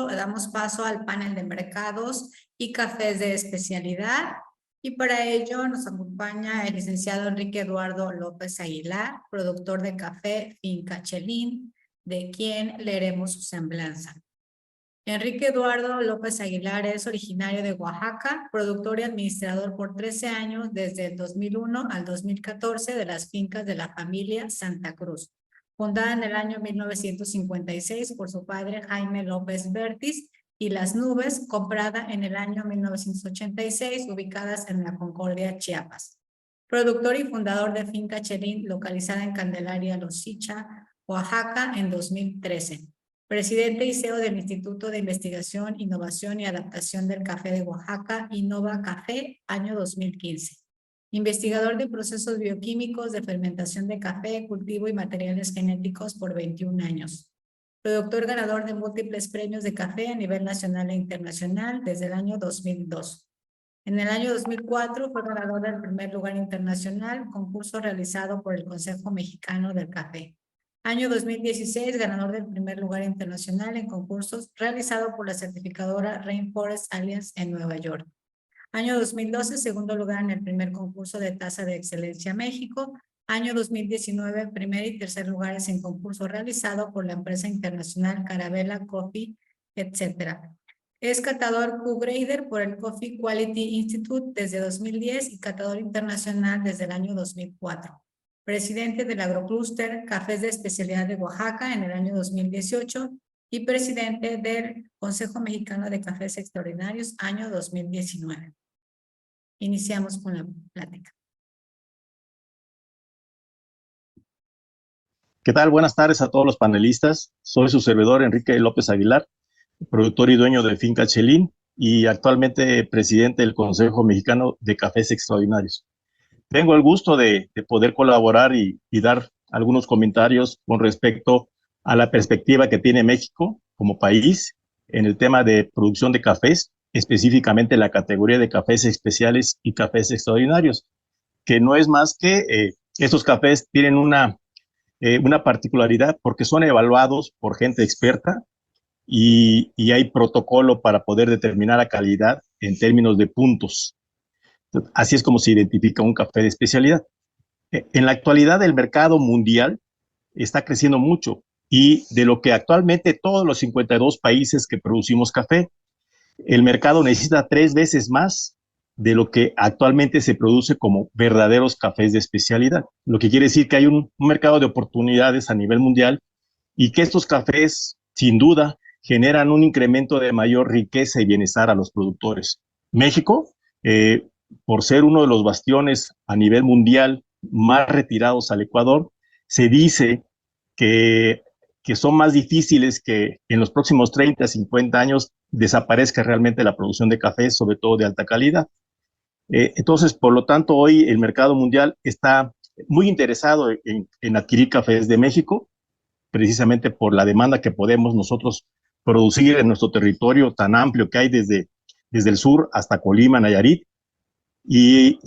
Damos paso al panel de mercados y cafés de especialidad. Y para ello nos acompaña el licenciado Enrique Eduardo López Aguilar, productor de café Finca Chelín, de quien leeremos su semblanza. Enrique Eduardo López Aguilar es originario de Oaxaca, productor y administrador por 13 años desde el 2001 al 2014 de las fincas de la familia Santa Cruz, fundada en el año 1956 por su padre Jaime López Bertis, y Las Nubes, comprada en el año 1986, ubicadas en la Concordia, Chiapas. Productor y fundador de Finca Chelín, localizada en Candelaria, Los Sicha, Oaxaca, en 2013. Presidente y CEO del Instituto de Investigación, Innovación y Adaptación del Café de Oaxaca, Innova Café, año 2015. Investigador de procesos bioquímicos de fermentación de café, cultivo y materiales genéticos por 21 años. Productor ganador de múltiples premios de café a nivel nacional e internacional desde el año 2002. En el año 2004 fue ganador del primer lugar internacional, concurso realizado por el Consejo Mexicano del Café. Año 2016, ganador del primer lugar internacional en concursos realizado por la certificadora Rainforest Alliance en Nueva York. Año 2012, segundo lugar en el primer concurso de Tasa de Excelencia México. Año 2019, primer y tercer lugares en concurso realizado por la empresa internacional Carabela Coffee, etc. Es catador Q-Grader por el Coffee Quality Institute desde 2010 y catador internacional desde el año 2004. Presidente del Agroclúster Cafés de Especialidad de Oaxaca en el año 2018 y presidente del Consejo Mexicano de Cafés Extraordinarios, año 2019. Iniciamos con la plática. ¿Qué tal? Buenas tardes a todos los panelistas. Soy su servidor Enrique López Aguilar, productor y dueño de Finca Chelín y actualmente presidente del Consejo Mexicano de Cafés Extraordinarios. Tengo el gusto de poder colaborar y dar algunos comentarios con respecto a la perspectiva que tiene México como país en el tema de producción de cafés, específicamente la categoría de cafés especiales y cafés extraordinarios, que no es más que estos cafés tienen una particularidad porque son evaluados por gente experta y hay protocolo para poder determinar la calidad en términos de puntos. Así es como se identifica un café de especialidad. En la actualidad el mercado mundial está creciendo mucho y de lo que actualmente todos los 52 países que producimos café, el mercado necesita 3 veces más de lo que actualmente se produce como verdaderos cafés de especialidad. Lo que quiere decir que hay un mercado de oportunidades a nivel mundial y que estos cafés, sin duda, generan un incremento de mayor riqueza y bienestar a los productores. México, por ser uno de los bastiones a nivel mundial más retirados al Ecuador, se dice que son más difíciles que en los próximos 30, 50 años desaparezca realmente la producción de café, sobre todo de alta calidad. Entonces, por lo tanto, hoy el mercado mundial está muy interesado en adquirir cafés de México, precisamente por la demanda que podemos nosotros producir en nuestro territorio tan amplio que hay desde el sur hasta Colima, Nayarit. Y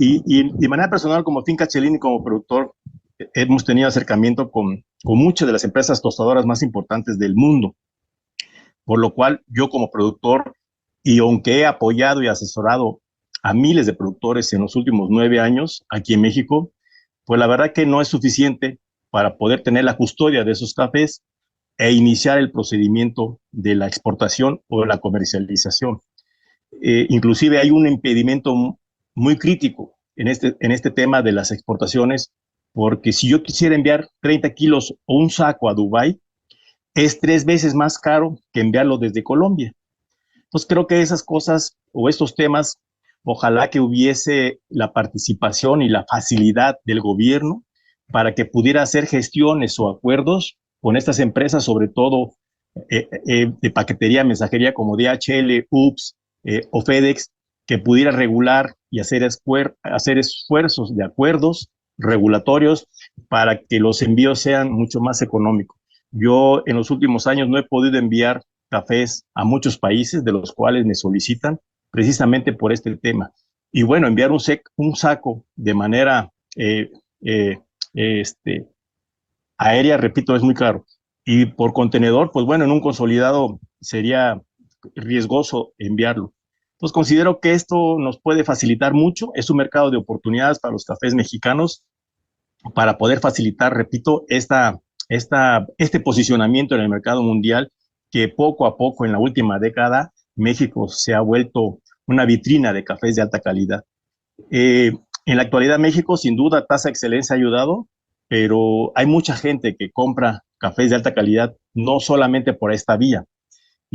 de manera personal, como Finca Chelín y como productor, hemos tenido acercamiento con muchas de las empresas tostadoras más importantes del mundo, por lo cual yo como productor, y aunque he apoyado y asesorado a miles de productores en los últimos 9 años aquí en México, pues la verdad que no es suficiente para poder tener la custodia de esos cafés e iniciar el procedimiento de la exportación o la comercialización. Inclusive hay un impedimento muy crítico en este tema de las exportaciones, porque si yo quisiera enviar 30 kilos o un saco a Dubái, es 3 veces más caro que enviarlo desde Colombia. Entonces creo que esas cosas o estos temas, ojalá que hubiese la participación y la facilidad del gobierno para que pudiera hacer gestiones o acuerdos con estas empresas, sobre todo de paquetería, mensajería como DHL, UPS o FedEx, que pudiera regular y hacer esfuerzos de acuerdos regulatorios para que los envíos sean mucho más económicos. Yo en los últimos años no he podido enviar cafés a muchos países de los cuales me solicitan precisamente por este tema. Y bueno, enviar un saco de manera aérea, repito, es muy caro. Y por contenedor, pues bueno, en un consolidado sería riesgoso enviarlo. Entonces considero que esto nos puede facilitar mucho, es un mercado de oportunidades para los cafés mexicanos para poder facilitar, repito, este posicionamiento en el mercado mundial que poco a poco en la última década México se ha vuelto una vitrina de cafés de alta calidad. En la actualidad México sin duda tasa de excelencia ha ayudado, pero hay mucha gente que compra cafés de alta calidad no solamente por esta vía,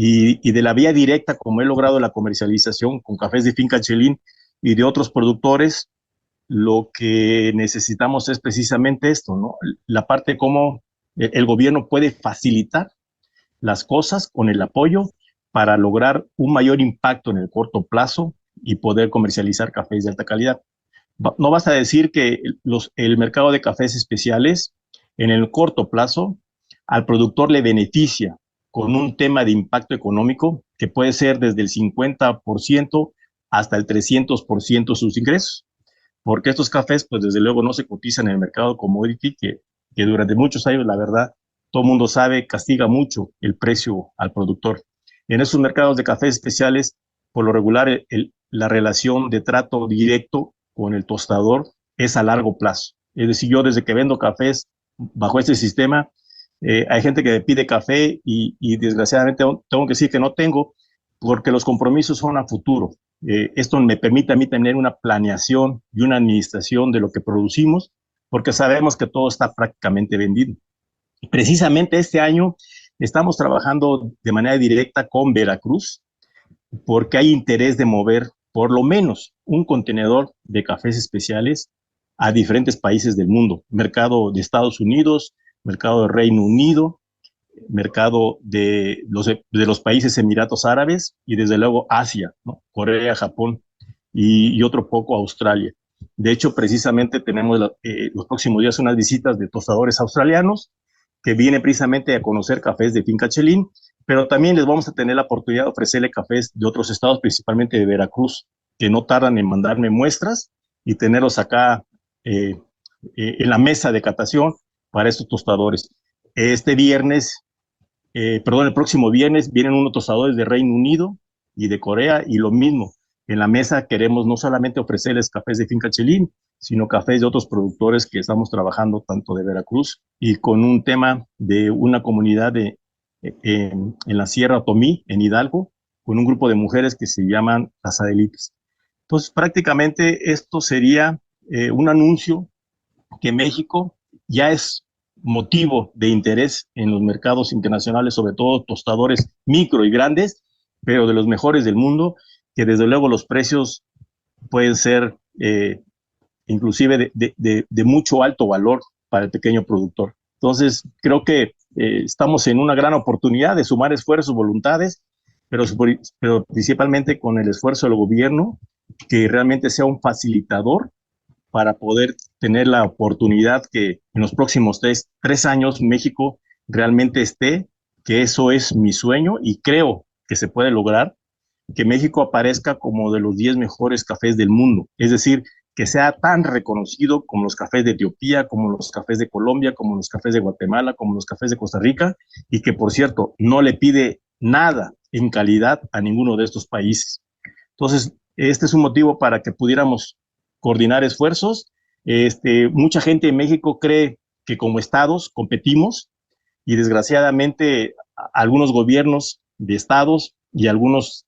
y de la vía directa, como he logrado la comercialización con cafés de Finca Chelín y de otros productores, lo que necesitamos es precisamente esto, ¿no? La parte como el gobierno puede facilitar las cosas con el apoyo para lograr un mayor impacto en el corto plazo y poder comercializar cafés de alta calidad. No basta decir que el mercado de cafés especiales en el corto plazo al productor le beneficia con un tema de impacto económico que puede ser desde el 50% hasta el 300% de sus ingresos, porque estos cafés, pues desde luego no se cotizan en el mercado commodity, que durante muchos años, la verdad, todo el mundo sabe, castiga mucho el precio al productor. En esos mercados de cafés especiales, por lo regular, la relación de trato directo con el tostador es a largo plazo. Es decir, yo desde que vendo cafés bajo este sistema, hay gente que me pide café y desgraciadamente tengo que decir que no tengo, porque los compromisos son a futuro. Esto me permite a mí tener una planeación y una administración de lo que producimos, porque sabemos que todo está prácticamente vendido. Precisamente este año estamos trabajando de manera directa con Veracruz, porque hay interés de mover por lo menos un contenedor de cafés especiales a diferentes países del mundo, mercado de Estados Unidos, mercado de Reino Unido, mercado de los países Emiratos Árabes y desde luego Asia, ¿no? Corea, Japón y otro poco Australia. De hecho, precisamente tenemos los próximos días unas visitas de tostadores australianos que vienen precisamente a conocer cafés de Finca Chelín, pero también les vamos a tener la oportunidad de ofrecerle cafés de otros estados, principalmente de Veracruz, que no tardan en mandarme muestras y tenerlos acá en la mesa de catación para estos tostadores. El próximo viernes vienen unos tostadores de Reino Unido y de Corea y lo mismo. En la mesa queremos no solamente ofrecerles cafés de Finca Chelín, sino cafés de otros productores que estamos trabajando tanto de Veracruz y con un tema de una comunidad en la Sierra Otomí, en Hidalgo, con un grupo de mujeres que se llaman las Adelitas. Entonces, prácticamente esto sería un anuncio que México ya es motivo de interés en los mercados internacionales, sobre todo tostadores micro y grandes, pero de los mejores del mundo, que desde luego los precios pueden ser inclusive de mucho alto valor para el pequeño productor. Entonces, creo que estamos en una gran oportunidad de sumar esfuerzos, voluntades, pero principalmente con el esfuerzo del gobierno, que realmente sea un facilitador para poder tener la oportunidad que en los próximos tres años México realmente esté, que eso es mi sueño y creo que se puede lograr, que México aparezca como de los 10 mejores cafés del mundo. Es decir, que sea tan reconocido como los cafés de Etiopía, como los cafés de Colombia, como los cafés de Guatemala, como los cafés de Costa Rica, y que, por cierto, no le pide nada en calidad a ninguno de estos países. Entonces, este es un motivo para que pudiéramos coordinar esfuerzos. Mucha gente en México cree que como estados competimos y desgraciadamente algunos gobiernos de estados y algunos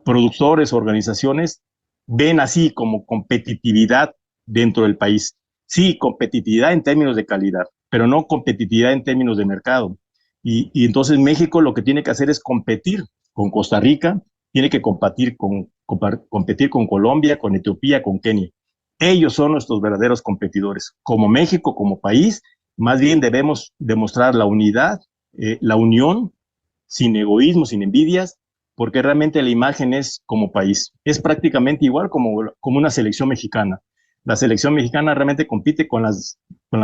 productores, organizaciones, ven así como competitividad dentro del país. Sí, competitividad en términos de calidad, pero no competitividad en términos de mercado. Y entonces México lo que tiene que hacer es competir con Costa Rica, tiene que competir con Colombia, con Etiopía, con Kenia. Ellos son nuestros verdaderos competidores. Como México, como país, más bien debemos demostrar la unidad, la unión, sin egoísmo, sin envidias, porque realmente la imagen es como país. Es prácticamente igual como una selección mexicana. La selección mexicana realmente compite con las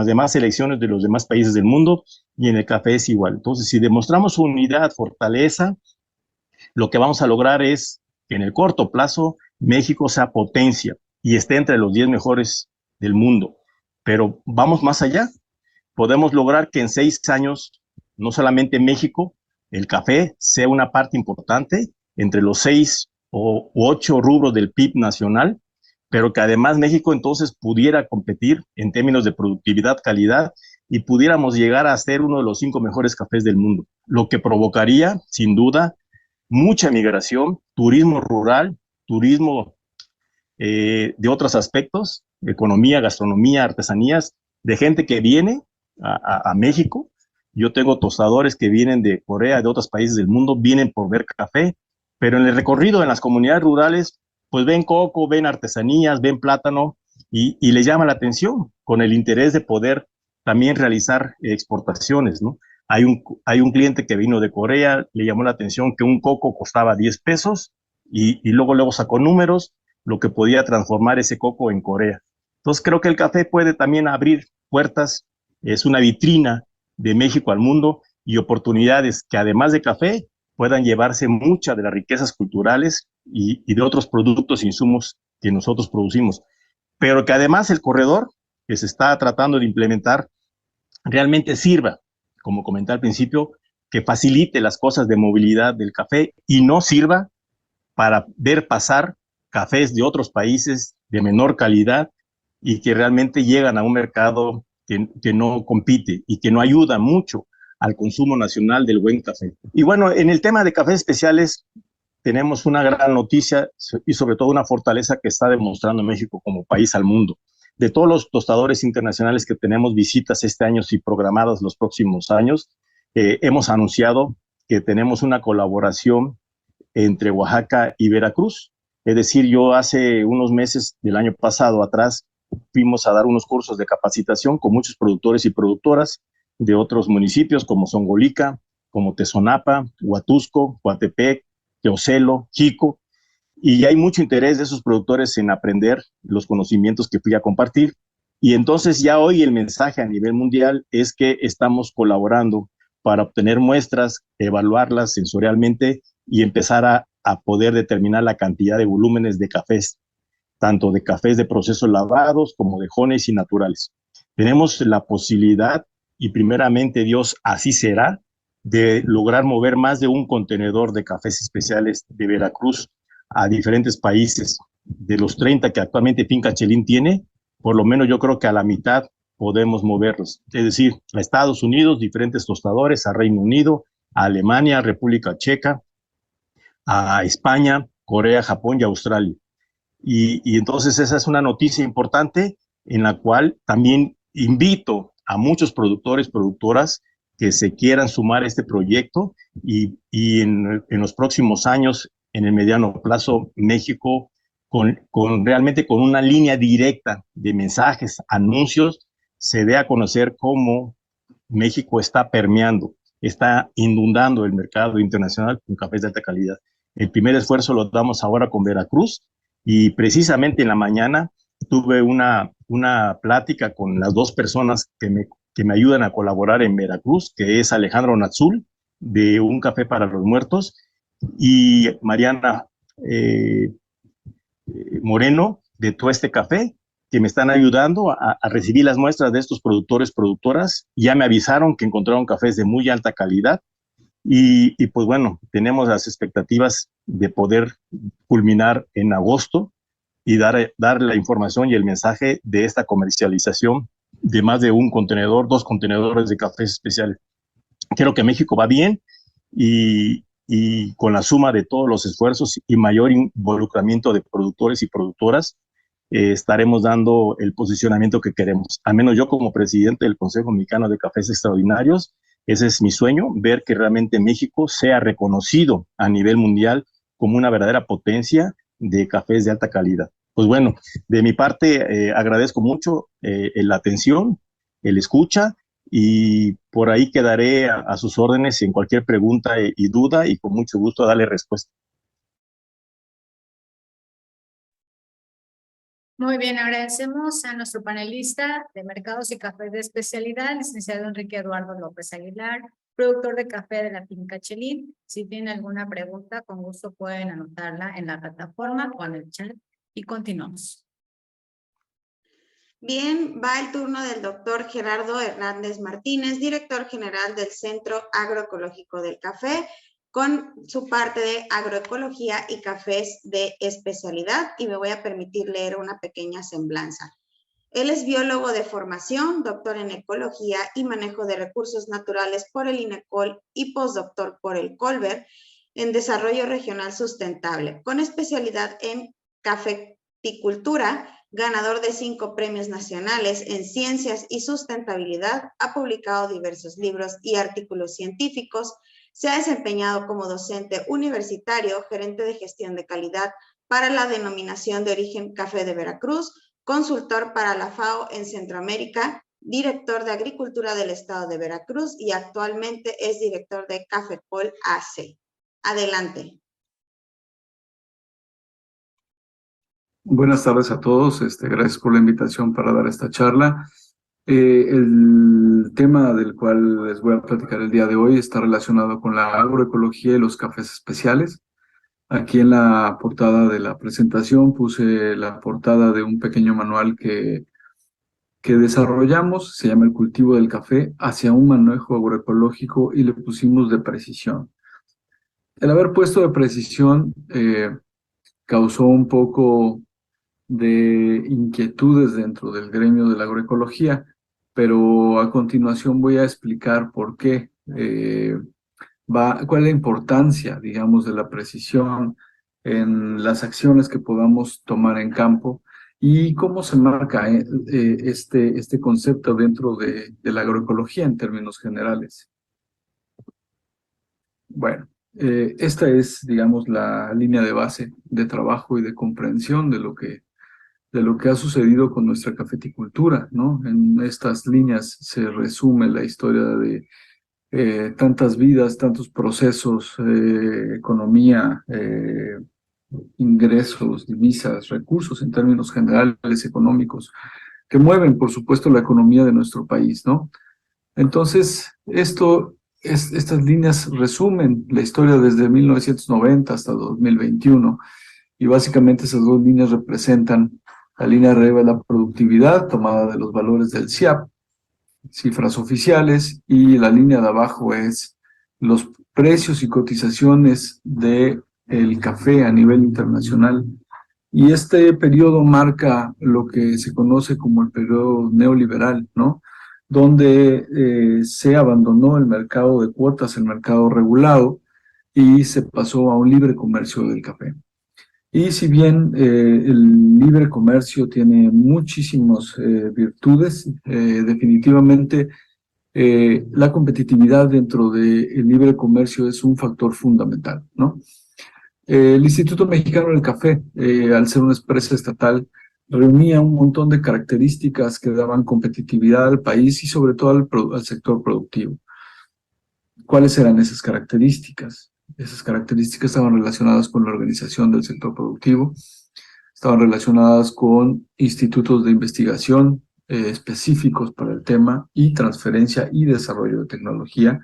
demás selecciones de los demás países del mundo y en el café es igual. Entonces, si demostramos unidad, fortaleza, lo que vamos a lograr es que en el corto plazo México sea potencia y esté entre los 10 mejores del mundo. Pero vamos más allá. Podemos lograr que en 6 años no solamente México, el café sea una parte importante entre los 6 u 8 rubros del PIB nacional, pero que además México entonces pudiera competir en términos de productividad, calidad, y pudiéramos llegar a ser uno de los 5 mejores cafés del mundo, lo que provocaría, sin duda, mucha migración, turismo rural, turismo de otros aspectos, economía, gastronomía, artesanías, de gente que viene a México. Yo tengo tostadores que vienen de Corea, de otros países del mundo, vienen por ver café, pero en el recorrido en las comunidades rurales, pues ven coco, ven artesanías, ven plátano y les llama la atención con el interés de poder también realizar exportaciones, ¿no? Hay un cliente que vino de Corea, le llamó la atención que un coco costaba 10 pesos y luego sacó números lo que podía transformar ese coco en Corea. Entonces creo que el café puede también abrir puertas, es una vitrina de México al mundo y oportunidades que además de café puedan llevarse muchas de las riquezas culturales y de otros productos e insumos que nosotros producimos. Pero que además el corredor que se está tratando de implementar realmente sirva, como comenté al principio, que facilite las cosas de movilidad del café y no sirva para ver pasar cafés de otros países de menor calidad y que realmente llegan a un mercado que no compite y que no ayuda mucho al consumo nacional del buen café. Y bueno, en el tema de cafés especiales tenemos una gran noticia y sobre todo una fortaleza que está demostrando México como país al mundo. De todos los tostadores internacionales que tenemos visitas este año y programadas los próximos años, hemos anunciado que tenemos una colaboración entre Oaxaca y Veracruz. Es decir, yo hace unos meses del año pasado atrás fuimos a dar unos cursos de capacitación con muchos productores y productoras de otros municipios como Zongolica, como Tezonapa, Huatusco, Coatepec, Teocelo, Jico, y hay mucho interés de esos productores en aprender los conocimientos que fui a compartir. Y entonces ya hoy el mensaje a nivel mundial es que estamos colaborando para obtener muestras, evaluarlas sensorialmente y empezar a poder determinar la cantidad de volúmenes de cafés, tanto de cafés de procesos lavados como de jones y naturales. Tenemos la posibilidad, y primeramente Dios así será, de lograr mover más de un contenedor de cafés especiales de Veracruz a diferentes países. De los 30 que actualmente Finca Chelín tiene, por lo menos yo creo que a la mitad podemos moverlos. Es decir, a Estados Unidos, diferentes tostadores, a Reino Unido, a Alemania, República Checa, a España, Corea, Japón y Australia. Y entonces esa es una noticia importante en la cual también invito a muchos productores, productoras que se quieran sumar a este proyecto y en los próximos años, en el mediano plazo, México realmente con una línea directa de mensajes, anuncios, se dé a conocer cómo México está permeando, está inundando el mercado internacional con cafés de alta calidad. El primer esfuerzo lo damos ahora con Veracruz y precisamente en la mañana tuve una plática con las dos personas que me ayudan a colaborar en Veracruz, que es Alejandro Natzul, de Un Café para los Muertos, y Mariana Moreno, de Tueste Café, que me están ayudando a recibir las muestras de estos productores, productoras. Ya me avisaron que encontraron cafés de muy alta calidad y pues bueno, tenemos las expectativas de poder culminar en agosto y dar la información y el mensaje de esta comercialización de más de un contenedor, 2 contenedores de cafés especiales. Creo que México va bien y con la suma de todos los esfuerzos y mayor involucramiento de productores y productoras, estaremos dando el posicionamiento que queremos. Al menos yo como presidente del Consejo Mexicano de Cafés Extraordinarios, ese es mi sueño, ver que realmente México sea reconocido a nivel mundial como una verdadera potencia de cafés de alta calidad. Pues bueno, de mi parte agradezco mucho la atención, el escucha y por ahí quedaré a sus órdenes en cualquier pregunta y duda y con mucho gusto darle respuesta. Muy bien, agradecemos a nuestro panelista de mercados y cafés de especialidad, licenciado Enrique Eduardo López Aguilar, productor de café de la Finca Chelín. Si tienen alguna pregunta, con gusto pueden anotarla en la plataforma o en el chat y continuamos. Bien, va el turno del doctor Gerardo Hernández Martínez, director general del Centro Agroecológico del Café, con su parte de agroecología y cafés de especialidad, y me voy a permitir leer una pequeña semblanza. Él es biólogo de formación, doctor en ecología y manejo de recursos naturales por el INECOL y postdoctor por el Colbert en desarrollo regional sustentable, con especialidad en cafeticultura, ganador de 5 premios nacionales en ciencias y sustentabilidad, ha publicado diversos libros y artículos científicos, se ha desempeñado como docente universitario, gerente de gestión de calidad para la denominación de origen Café de Veracruz, consultor para la FAO en Centroamérica, director de Agricultura del Estado de Veracruz y actualmente es director de Cafecol AC. Adelante. Buenas tardes a todos, gracias por la invitación para dar esta charla. El tema del cual les voy a platicar el día de hoy está relacionado con la agroecología y los cafés especiales. Aquí en la portada de la presentación puse la portada de un pequeño manual que desarrollamos, se llama El cultivo del café hacia un manejo agroecológico, y le pusimos de precisión. El haber puesto de precisión causó un poco de inquietudes dentro del gremio de la agroecología, pero a continuación voy a explicar por qué, cuál es la importancia, digamos, de la precisión en las acciones que podamos tomar en campo y cómo se marca este concepto dentro de la agroecología en términos generales. Bueno, esta es, digamos, la línea de base de trabajo y de comprensión de lo que ha sucedido con nuestra cafeticultura, ¿no? En estas líneas se resume la historia de tantas vidas, tantos procesos, economía, ingresos, divisas, recursos en términos generales económicos, que mueven, por supuesto, la economía de nuestro país, ¿no? Entonces, estas líneas resumen la historia desde 1990 hasta 2021, y básicamente esas dos líneas representan la línea de arriba, la productividad tomada de los valores del CIAP, cifras oficiales, y la línea de abajo es los precios y cotizaciones del café a nivel internacional. Y este periodo marca lo que se conoce como el periodo neoliberal, ¿no? Donde se abandonó el mercado de cuotas, el mercado regulado, y se pasó a un libre comercio del café. Y si bien el libre comercio tiene muchísimas virtudes, definitivamente la competitividad dentro del libre comercio es un factor fundamental, ¿no? El Instituto Mexicano del Café, al ser una empresa estatal, reunía un montón de características que daban competitividad al país y sobre todo al sector productivo. ¿Cuáles eran esas características? Esas características estaban relacionadas con la organización del sector productivo, estaban relacionadas con institutos de investigación específicos para el tema, y transferencia y desarrollo de tecnología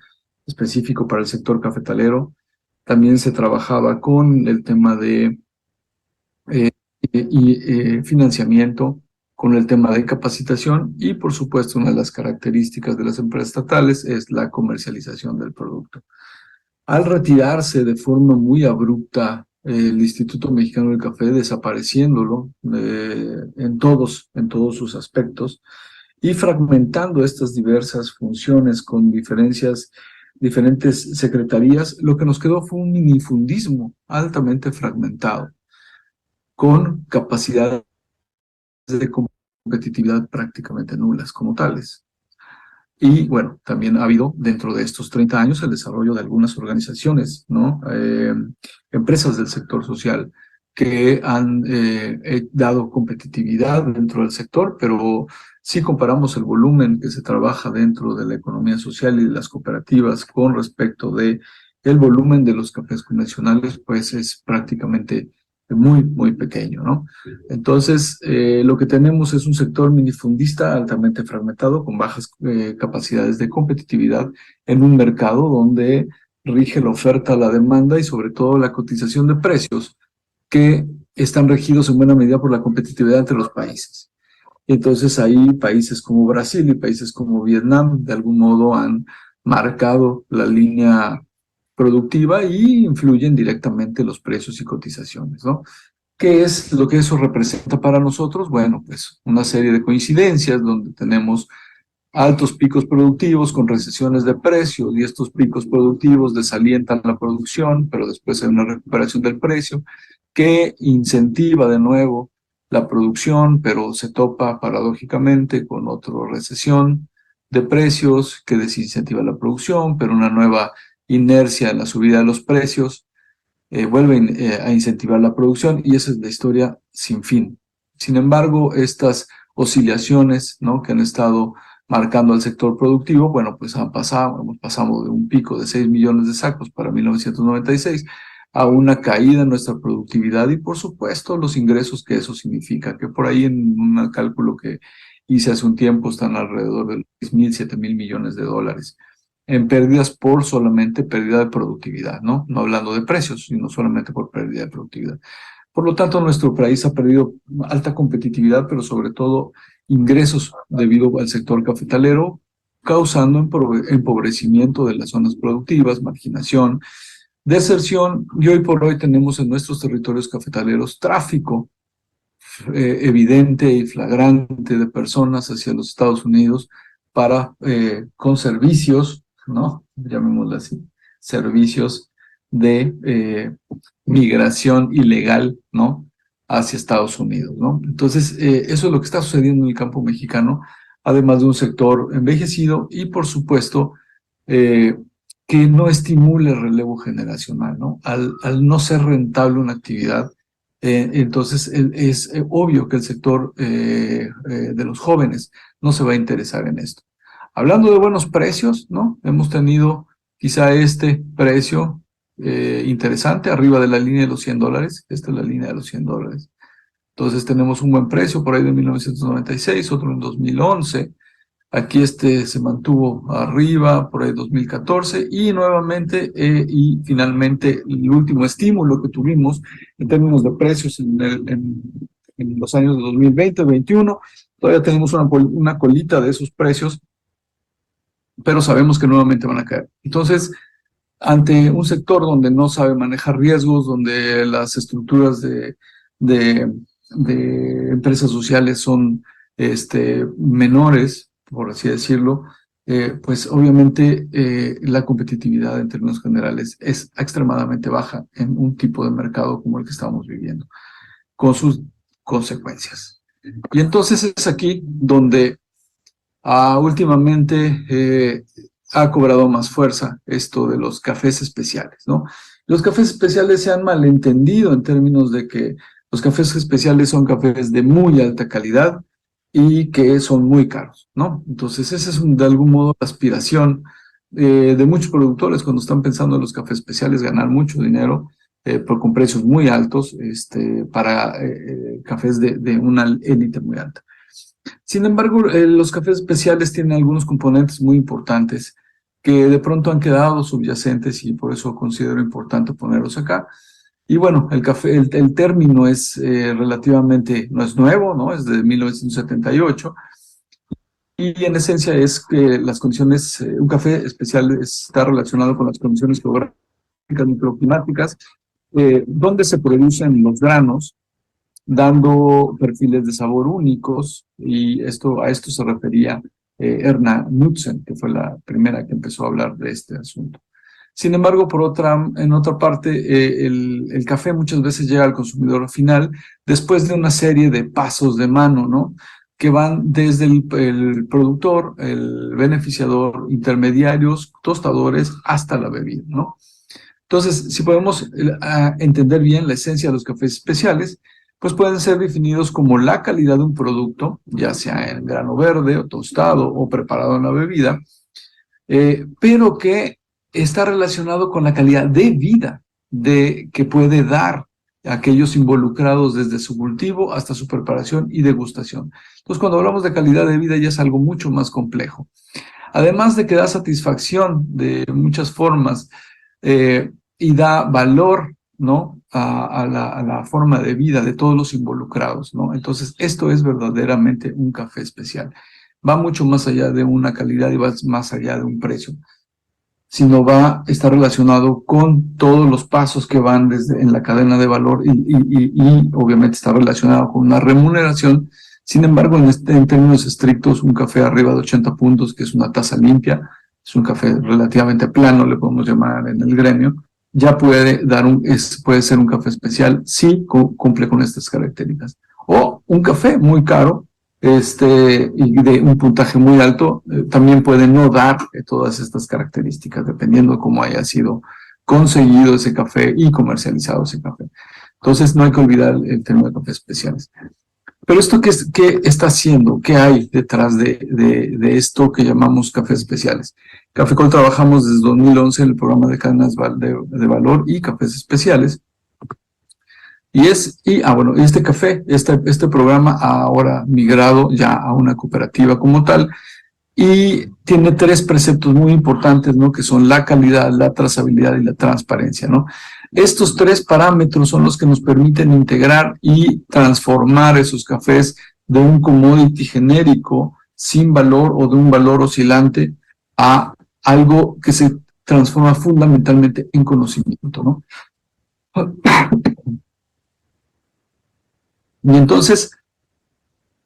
específico para el sector cafetalero. También se trabajaba con el tema de financiamiento, con el tema de capacitación, y por supuesto una de las características de las empresas estatales es la comercialización del producto. Al retirarse de forma muy abrupta el Instituto Mexicano del Café, desapareciéndolo en todos sus aspectos, y fragmentando estas diversas funciones con diferentes secretarías, lo que nos quedó fue un minifundismo altamente fragmentado, con capacidades de competitividad prácticamente nulas como tales. Y bueno, también ha habido dentro de estos 30 años el desarrollo de algunas organizaciones, ¿no? Empresas del sector social que han dado competitividad dentro del sector, pero si comparamos el volumen que se trabaja dentro de la economía social y de las cooperativas con respecto de el volumen de los cafés convencionales, pues es prácticamente muy, muy pequeño, ¿no? Entonces, lo que tenemos es un sector minifundista altamente fragmentado, con bajas capacidades de competitividad en un mercado donde rige la oferta, la demanda y sobre todo la cotización de precios, que están regidos en buena medida por la competitividad entre los países. Entonces ahí países como Brasil y países como Vietnam de algún modo han marcado la línea productiva y influyen directamente los precios y cotizaciones, ¿no? ¿Qué es lo que eso representa para nosotros? Bueno, pues una serie de coincidencias donde tenemos altos picos productivos con recesiones de precios y estos picos productivos desalientan la producción, pero después hay una recuperación del precio que incentiva de nuevo la producción, pero se topa paradójicamente con otra recesión de precios que desincentiva la producción, pero una nueva inercia en la subida de los precios vuelven a incentivar la producción y esa es la historia sin fin. Sin embargo, estas oscilaciones, ¿no?, que han estado marcando al sector productivo, bueno, pues hemos pasado de un pico de 6 millones de sacos para 1996 a una caída en nuestra productividad y por supuesto los ingresos que eso significa, que por ahí en un cálculo que hice hace un tiempo están alrededor de 6.000, 7.000 millones de dólares en pérdidas por solamente pérdida de productividad, ¿no? No hablando de precios, sino solamente por pérdida de productividad. Por lo tanto, nuestro país ha perdido alta competitividad, pero sobre todo ingresos debido al sector cafetalero, causando empobrecimiento de las zonas productivas, marginación, deserción, y hoy por hoy tenemos en nuestros territorios cafetaleros tráfico evidente y flagrante de personas hacia los Estados Unidos con servicios, ¿no? Llamémoslo así, servicios de migración ilegal, ¿no?, hacia Estados Unidos, ¿no? Entonces, eso es lo que está sucediendo en el campo mexicano, además de un sector envejecido y, por supuesto, que no estimule el relevo generacional, ¿no? Al no ser rentable una actividad, entonces es obvio que el sector de los jóvenes no se va a interesar en esto. Hablando de buenos precios, ¿no? Hemos tenido quizá este precio interesante, arriba de la línea de los $100. Esta es la línea de los $100. Entonces tenemos un buen precio por ahí de 1996, otro en 2011. Aquí se mantuvo arriba por ahí 2014 y nuevamente y finalmente el último estímulo que tuvimos en términos de precios en los años de 2020-2021. Todavía tenemos una colita de esos precios, pero sabemos que nuevamente van a caer. Entonces, ante un sector donde no sabe manejar riesgos, donde las estructuras de empresas sociales son menores, por así decirlo, pues obviamente la competitividad en términos generales es extremadamente baja en un tipo de mercado como el que estamos viviendo, con sus consecuencias. Y entonces es aquí donde últimamente ha cobrado más fuerza esto de los cafés especiales, ¿no? Los cafés especiales se han malentendido en términos de que los cafés especiales son cafés de muy alta calidad y que son muy caros, ¿no? Entonces esa es de algún modo la aspiración de muchos productores cuando están pensando en los cafés especiales, ganar mucho dinero con precios muy altos para cafés de una élite muy alta. Sin embargo, los cafés especiales tienen algunos componentes muy importantes que de pronto han quedado subyacentes y por eso considero importante ponerlos acá. Y bueno, el término es relativamente, no es nuevo, ¿no? Es de 1978. Y en esencia es que las condiciones, un café especial está relacionado con las condiciones geográficas, microclimáticas, donde se producen los granos, dando perfiles de sabor únicos, y a esto se refería Erna Knudsen, que fue la primera que empezó a hablar de este asunto. Sin embargo, en otra parte, el café muchas veces llega al consumidor final después de una serie de pasos de mano, ¿no?, que van desde el productor, el beneficiador, intermediarios, tostadores, hasta la bebida, ¿no? Entonces, si podemos entender bien la esencia de los cafés especiales, pues pueden ser definidos como la calidad de un producto, ya sea en grano verde o tostado o preparado en la bebida, pero que está relacionado con la calidad de vida que puede dar a aquellos involucrados desde su cultivo hasta su preparación y degustación. Entonces, cuando hablamos de calidad de vida ya es algo mucho más complejo. Además de que da satisfacción de muchas formas y da valor ¿no? A la forma de vida de todos los involucrados, ¿no? Entonces, esto es verdaderamente un café especial. Va mucho más allá de una calidad y va más allá de un precio, sino está relacionado con todos los pasos que van en la cadena de valor y obviamente está relacionado con una remuneración. Sin embargo, en términos estrictos, un café arriba de 80 puntos, que es una taza limpia, es un café relativamente plano, le podemos llamar en el gremio, ya puede ser un café especial si cumple con estas características. O un café muy caro, y de un puntaje muy alto, también puede no dar todas estas características, dependiendo de cómo haya sido conseguido ese café y comercializado ese café. Entonces, no hay que olvidar el tema de cafés especiales. Pero esto, ¿qué está haciendo? ¿Qué hay detrás de esto que llamamos cafés especiales? Cafecol trabajamos desde 2011 en el programa de cadenas de valor y cafés especiales. Bueno, este programa ha ahora migrado ya a una cooperativa como tal y tiene 3 preceptos muy importantes, ¿no? Que son la calidad, la trazabilidad y la transparencia, ¿no? Estos 3 parámetros son los que nos permiten integrar y transformar esos cafés de un commodity genérico sin valor o de un valor oscilante a algo que se transforma fundamentalmente en conocimiento, ¿no? Y entonces,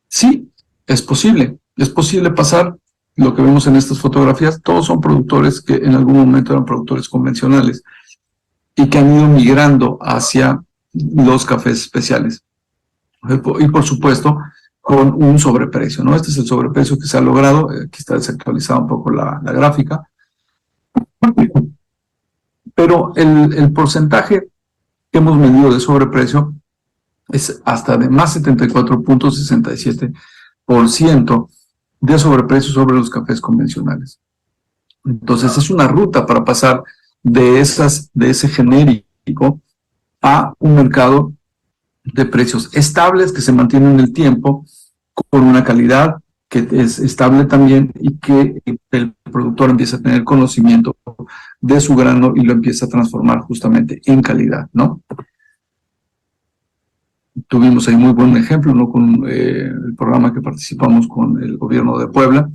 sí, es posible pasar lo que vemos en estas fotografías. Todos son productores que en algún momento eran productores convencionales y que han ido migrando hacia los cafés especiales. Y por supuesto, con un sobreprecio, ¿no? Este es el sobreprecio que se ha logrado. Aquí está desactualizada un poco la gráfica. Pero el porcentaje que hemos medido de sobreprecio es hasta de más 74.67% de sobreprecio sobre los cafés convencionales. Entonces es una ruta para pasar de ese genérico a un mercado de precios estables que se mantienen en el tiempo, con una calidad que es estable también y que el productor empieza a tener conocimiento de su grano y lo empieza a transformar justamente en calidad, ¿no? Tuvimos ahí muy buen ejemplo, ¿no? Con el programa que participamos con el gobierno de Puebla,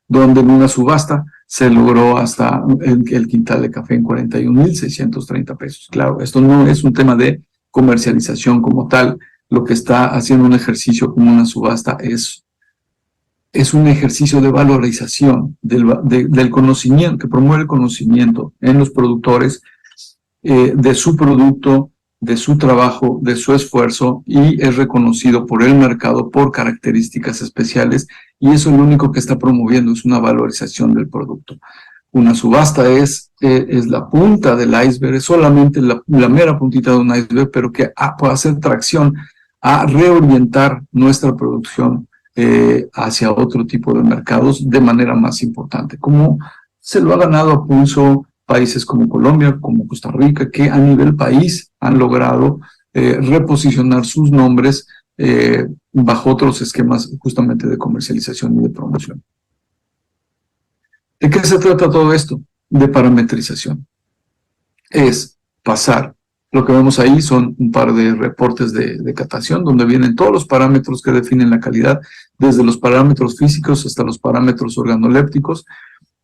donde en una subasta se logró hasta el quintal de café en 41,630 pesos. Claro, esto no es un tema de comercialización como tal. Lo que está haciendo un ejercicio como una subasta es un ejercicio de valorización del conocimiento, que promueve el conocimiento en los productores de su producto, de su trabajo, de su esfuerzo, y es reconocido por el mercado por características especiales, y eso lo único que está promoviendo es una valorización del producto. Una subasta es la punta del iceberg, es solamente la mera puntita de un iceberg, pero que puede hacer tracción a reorientar nuestra producción hacia otro tipo de mercados de manera más importante, como se lo ha ganado a pulso países como Colombia, como Costa Rica, que a nivel país han logrado reposicionar sus nombres bajo otros esquemas justamente de comercialización y de promoción. ¿De qué se trata todo esto? De parametrización. Es pasar, lo que vemos ahí son un par de reportes de catación, donde vienen todos los parámetros que definen la calidad, desde los parámetros físicos hasta los parámetros organolépticos,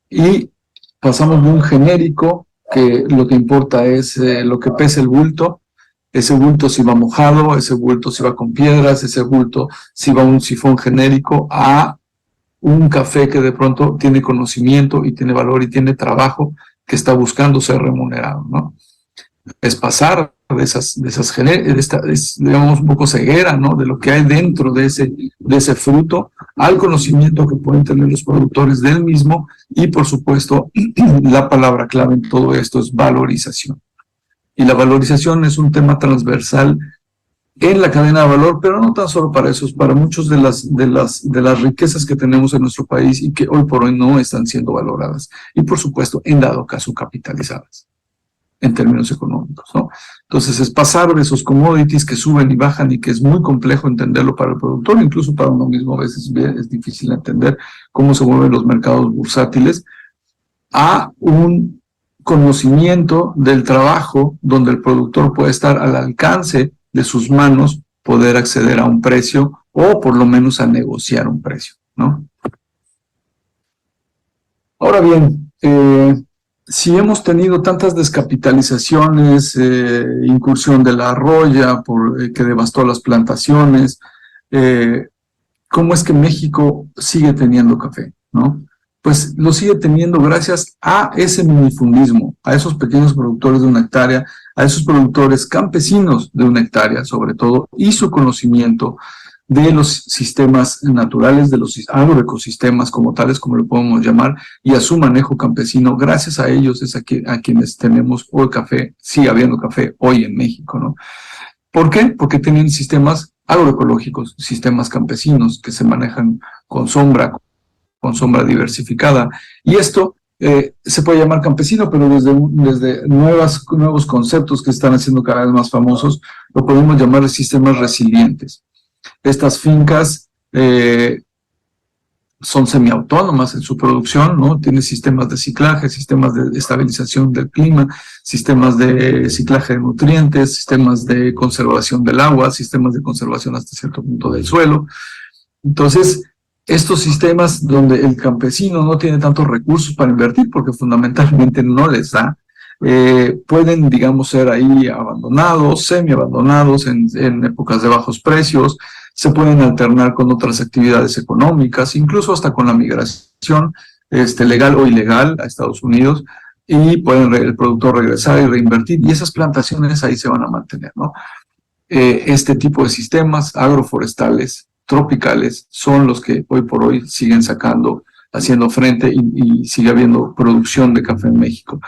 y pasamos de un genérico, que lo que importa es lo que pesa el bulto, ese bulto si va mojado, ese bulto si va con piedras, ese bulto si va un sifón genérico, a un café que de pronto tiene conocimiento y tiene valor y tiene trabajo, que está buscando ser remunerado, ¿no? Es pasar digamos, un poco ceguera, ¿no? De lo que hay dentro de ese fruto, al conocimiento que pueden tener los productores del mismo, y por supuesto, la palabra clave en todo esto es valorización. Y la valorización es un tema transversal en la cadena de valor, pero no tan solo para eso, es para muchas de las riquezas que tenemos en nuestro país y que hoy por hoy no están siendo valoradas. Y por supuesto, en dado caso, capitalizadas en términos económicos, ¿no? Entonces es pasar de esos commodities que suben y bajan y que es muy complejo entenderlo para el productor, incluso para uno mismo a veces es difícil entender cómo se mueven los mercados bursátiles, a un conocimiento del trabajo donde el productor puede estar al alcance de sus manos, poder acceder a un precio o por lo menos a negociar un precio, ¿no? Ahora bien, si hemos tenido tantas descapitalizaciones, incursión de la arroya que devastó las plantaciones, ¿cómo es que México sigue teniendo café, no? Pues lo sigue teniendo gracias a ese minifundismo, a esos pequeños productores de una hectárea, a esos productores campesinos de una hectárea sobre todo, y su conocimiento de los sistemas naturales, de los agroecosistemas como tales, como lo podemos llamar, y a su manejo campesino. Gracias a ellos es a quienes tenemos hoy café, sigue habiendo café hoy en México, ¿no? ¿Por qué? Porque tienen sistemas agroecológicos, sistemas campesinos que se manejan con sombra diversificada. Y esto se puede llamar campesino, pero desde nuevos conceptos que están haciendo cada vez más famosos, lo podemos llamar sistemas resilientes. Estas fincas son semiautónomas en su producción, ¿no? Tienen sistemas de ciclaje, sistemas de estabilización del clima, sistemas de ciclaje de nutrientes, sistemas de conservación del agua, sistemas de conservación hasta cierto punto del suelo. Entonces, estos sistemas donde el campesino no tiene tantos recursos para invertir, porque fundamentalmente no les da, pueden, digamos, ser ahí abandonados, semi-abandonados en épocas de bajos precios, se pueden alternar con otras actividades económicas, incluso hasta con la migración legal o ilegal a Estados Unidos, y pueden el productor regresar y reinvertir, y esas plantaciones ahí se van a mantener, ¿no? Este tipo de sistemas agroforestales tropicales son los que hoy por hoy siguen haciendo frente y sigue habiendo producción de café en México.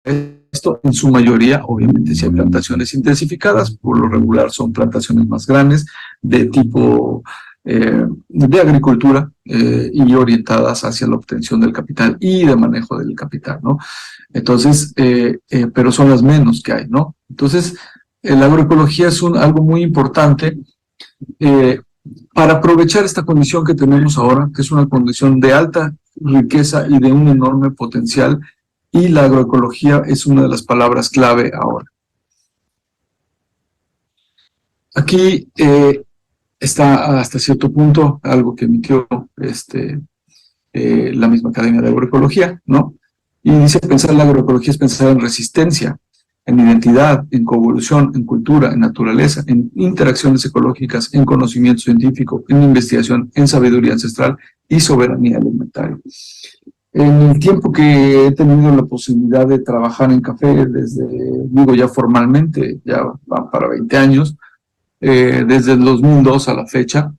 Esto en su mayoría, obviamente, si hay plantaciones intensificadas, por lo regular son plantaciones más grandes de tipo de agricultura y orientadas hacia la obtención del capital y de manejo del capital, ¿no? Entonces, pero son las menos que hay, ¿no? Entonces, la agroecología es algo muy importante para aprovechar esta condición que tenemos ahora, que es una condición de alta riqueza y de un enorme potencial, y la agroecología es una de las palabras clave ahora. Aquí está hasta cierto punto algo que emitió la misma Academia de Agroecología, ¿no? Y dice: pensar en la agroecología es pensar en resistencia, en identidad, en coevolución, en cultura, en naturaleza, en interacciones ecológicas, en conocimiento científico, en investigación, en sabiduría ancestral y soberanía alimentaria. En el tiempo que he tenido la posibilidad de trabajar en café, digo ya formalmente, ya van para 20 años, desde el 2002 a la fecha,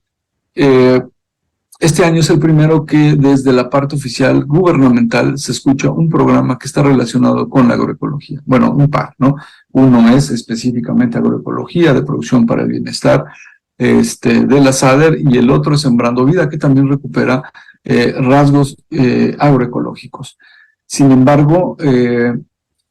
este año es el primero que desde la parte oficial gubernamental se escucha un programa que está relacionado con la agroecología. Bueno, un par, ¿no? Uno es específicamente agroecología de producción para el bienestar de la SADER, y el otro es Sembrando Vida, que también recupera rasgos agroecológicos. Sin embargo,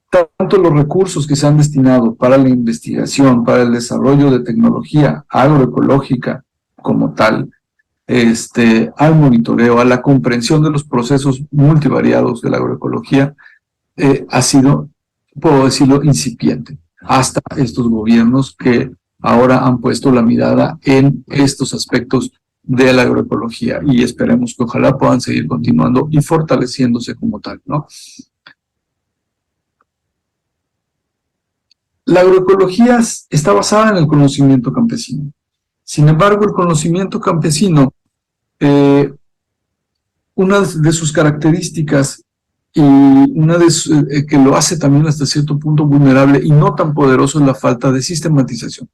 tanto los recursos que se han destinado para la investigación, para el desarrollo de tecnología agroecológica como tal, al monitoreo, a la comprensión de los procesos multivariados de la agroecología, ha sido, puedo decirlo, incipiente, hasta estos gobiernos que ahora han puesto la mirada en estos aspectos de la agroecología, y esperemos que ojalá puedan seguir continuando y fortaleciéndose como tal, ¿no? La agroecología está basada en el conocimiento campesino. Sin embargo, el conocimiento campesino, una de sus características y una que lo hace también hasta cierto punto vulnerable y no tan poderoso, es la falta de sistematización.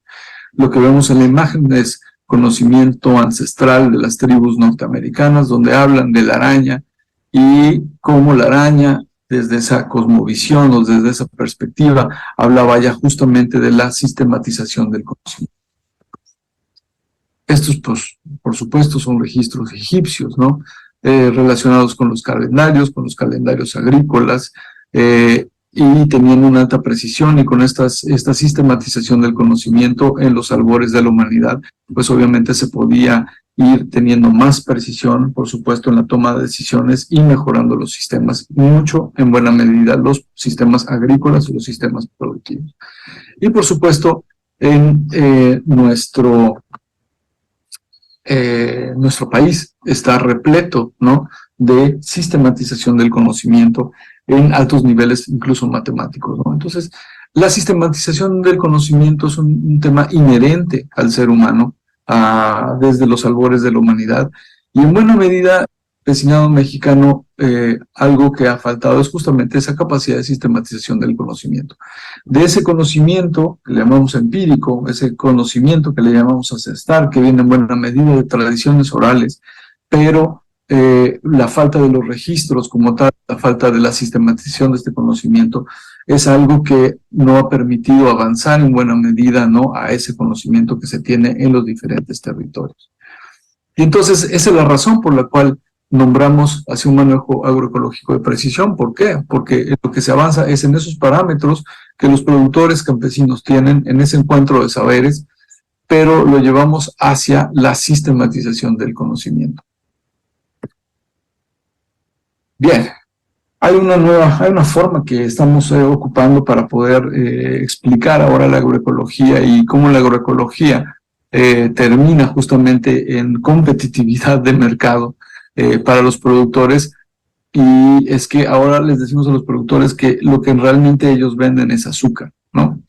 Lo que vemos en la imagen es conocimiento ancestral de las tribus norteamericanas, donde hablan de la araña y cómo la araña, desde esa cosmovisión o desde esa perspectiva, hablaba ya justamente de la sistematización del conocimiento. Estos, pues, por supuesto, son registros egipcios, ¿no? Relacionados con los calendarios agrícolas, y teniendo una alta precisión, y con esta sistematización del conocimiento en los albores de la humanidad, pues obviamente se podía ir teniendo más precisión, por supuesto, en la toma de decisiones y mejorando los sistemas, mucho en buena medida los sistemas agrícolas y los sistemas productivos. Y por supuesto, en nuestro país está repleto, ¿no?, de sistematización del conocimiento en altos niveles, incluso matemáticos, ¿no? Entonces, la sistematización del conocimiento es un tema inherente al ser humano desde los albores de la humanidad, y en buena medida, empecinado mexicano, algo que ha faltado es justamente esa capacidad de sistematización del conocimiento. De ese conocimiento que le llamamos empírico, ese conocimiento que le llamamos ancestral, que viene en buena medida de tradiciones orales, pero la falta de los registros como tal, la falta de la sistematización de este conocimiento, es algo que no ha permitido avanzar en buena medida, ¿no?, a ese conocimiento que se tiene en los diferentes territorios. Y entonces esa es la razón por la cual nombramos hacia un manejo agroecológico de precisión. ¿Por qué? Porque lo que se avanza es en esos parámetros que los productores campesinos tienen, en ese encuentro de saberes, pero lo llevamos hacia la sistematización del conocimiento. Bien, hay una forma que estamos ocupando para poder explicar ahora la agroecología y cómo la agroecología termina justamente en competitividad de mercado para los productores, y es que ahora les decimos a los productores que lo que realmente ellos venden es azúcar, ¿no?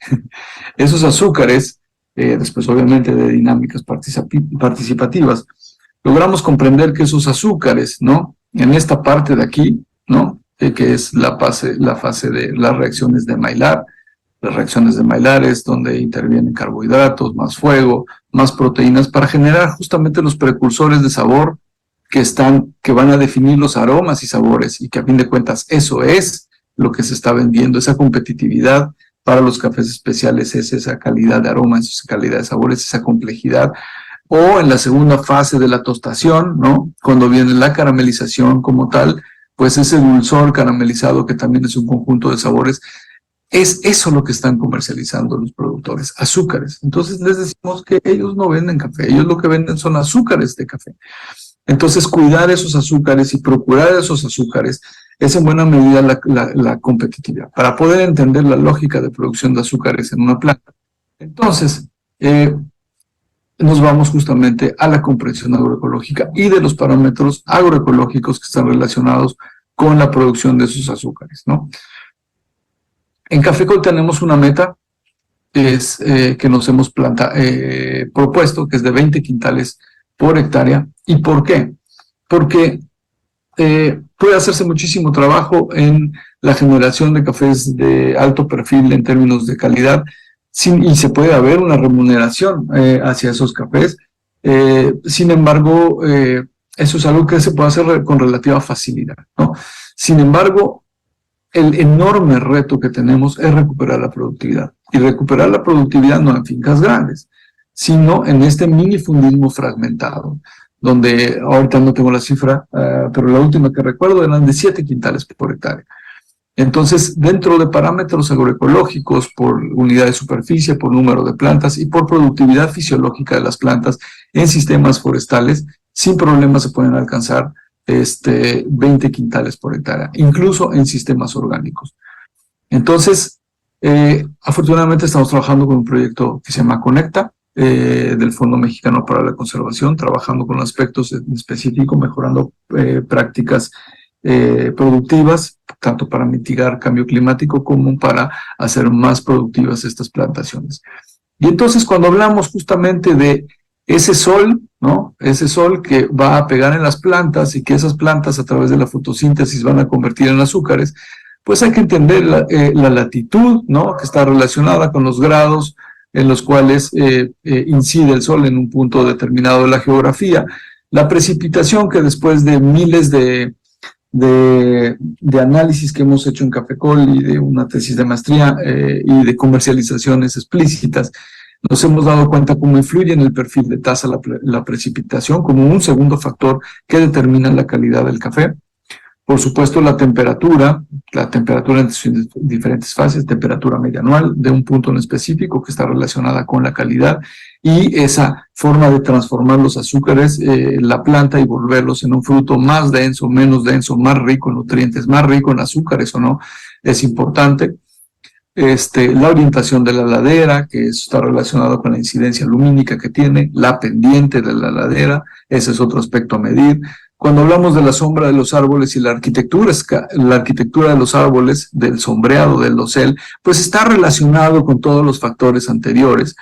Esos azúcares, después obviamente de dinámicas participativas, logramos comprender que esos azúcares, ¿no?, en esta parte de aquí, ¿no?, que es la fase de las reacciones de Maillard. Las reacciones de Maillard es donde intervienen carbohidratos, más fuego, más proteínas, para generar justamente los precursores de sabor que van a definir los aromas y sabores, y que a fin de cuentas eso es lo que se está vendiendo. Esa competitividad para los cafés especiales es esa calidad de aromas, esa calidad de sabores, esa complejidad. O en la segunda fase de la tostación, ¿no?, cuando viene la caramelización como tal, pues ese dulzor caramelizado, que también es un conjunto de sabores, es eso lo que están comercializando los productores, azúcares. Entonces les decimos que ellos no venden café, ellos lo que venden son azúcares de café. Entonces cuidar esos azúcares y procurar esos azúcares es en buena medida la competitividad, para poder entender la lógica de producción de azúcares en una planta. Entonces, nos vamos justamente a la comprensión agroecológica y de los parámetros agroecológicos que están relacionados con la producción de esos azúcares, ¿no? En Cafecol tenemos una meta que nos hemos propuesto, que es de 20 quintales por hectárea. ¿Y por qué? Porque puede hacerse muchísimo trabajo en la generación de cafés de alto perfil en términos de calidad, y se puede haber una remuneración hacia esos cafés. Sin embargo, eso es algo que se puede hacer con relativa facilidad, ¿no? Sin embargo, el enorme reto que tenemos es recuperar la productividad. Y recuperar la productividad no en fincas grandes, sino en este minifundismo fragmentado, donde ahorita no tengo la cifra, pero la última que recuerdo eran de 7 quintales por hectárea. Entonces, dentro de parámetros agroecológicos, por unidad de superficie, por número de plantas y por productividad fisiológica de las plantas en sistemas forestales, sin problema se pueden alcanzar 20 quintales por hectárea, incluso en sistemas orgánicos. Entonces, afortunadamente estamos trabajando con un proyecto que se llama Conecta, del Fondo Mexicano para la Conservación, trabajando con aspectos en específico, mejorando prácticas productivas, tanto para mitigar cambio climático como para hacer más productivas estas plantaciones. Y entonces cuando hablamos justamente de ese sol, ¿no?, ese sol que va a pegar en las plantas y que esas plantas a través de la fotosíntesis van a convertir en azúcares, pues hay que entender la latitud, ¿no?, que está relacionada con los grados en los cuales incide el sol en un punto determinado de la geografía, la precipitación, que después de miles de análisis que hemos hecho en Cafecol y de una tesis de maestría y de comercializaciones explícitas, nos hemos dado cuenta cómo influye en el perfil de taza la precipitación como un segundo factor que determina la calidad del café. Por supuesto, la temperatura en sus diferentes fases, temperatura media anual de un punto en específico que está relacionada con la calidad y esa forma de transformar los azúcares, la planta y volverlos en un fruto más denso, menos denso, más rico en nutrientes, más rico en azúcares o no, es importante. La orientación de la ladera, que está relacionado con la incidencia lumínica que tiene, la pendiente de la ladera, ese es otro aspecto a medir. Cuando hablamos de la sombra de los árboles y la arquitectura de los árboles, del sombreado, del dosel, pues está relacionado con todos los factores anteriores.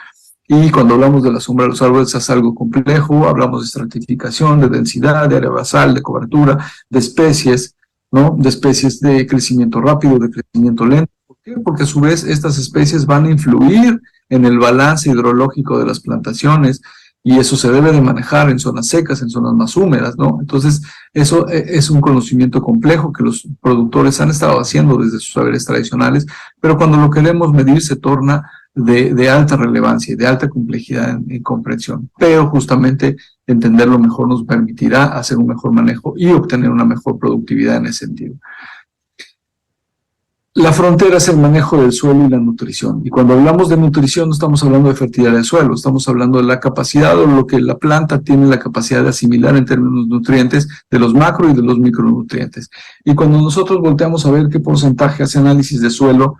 Y cuando hablamos de la sombra de los árboles es algo complejo, hablamos de estratificación, de densidad, de área basal, de cobertura, de especies, ¿no? De especies de crecimiento rápido, de crecimiento lento. ¿Por qué? Porque a su vez estas especies van a influir en el balance hidrológico de las plantaciones, y eso se debe de manejar en zonas secas, en zonas más húmedas, ¿no? Entonces, eso es un conocimiento complejo que los productores han estado haciendo desde sus saberes tradicionales, pero cuando lo queremos medir se torna de alta relevancia y de alta complejidad en comprensión. Pero justamente entenderlo mejor nos permitirá hacer un mejor manejo y obtener una mejor productividad en ese sentido. La frontera es el manejo del suelo y la nutrición. Y cuando hablamos de nutrición no estamos hablando de fertilidad del suelo, estamos hablando de la capacidad o lo que la planta tiene la capacidad de asimilar en términos de nutrientes, de los macro y de los micronutrientes. Y cuando nosotros volteamos a ver qué porcentaje hace análisis de suelo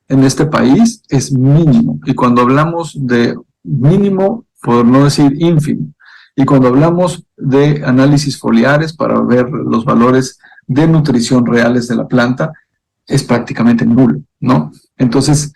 en este país, es mínimo. Y cuando hablamos de mínimo, por no decir ínfimo, y cuando hablamos de análisis foliares para ver los valores de nutrición reales de la planta, es prácticamente nulo, ¿no? Entonces,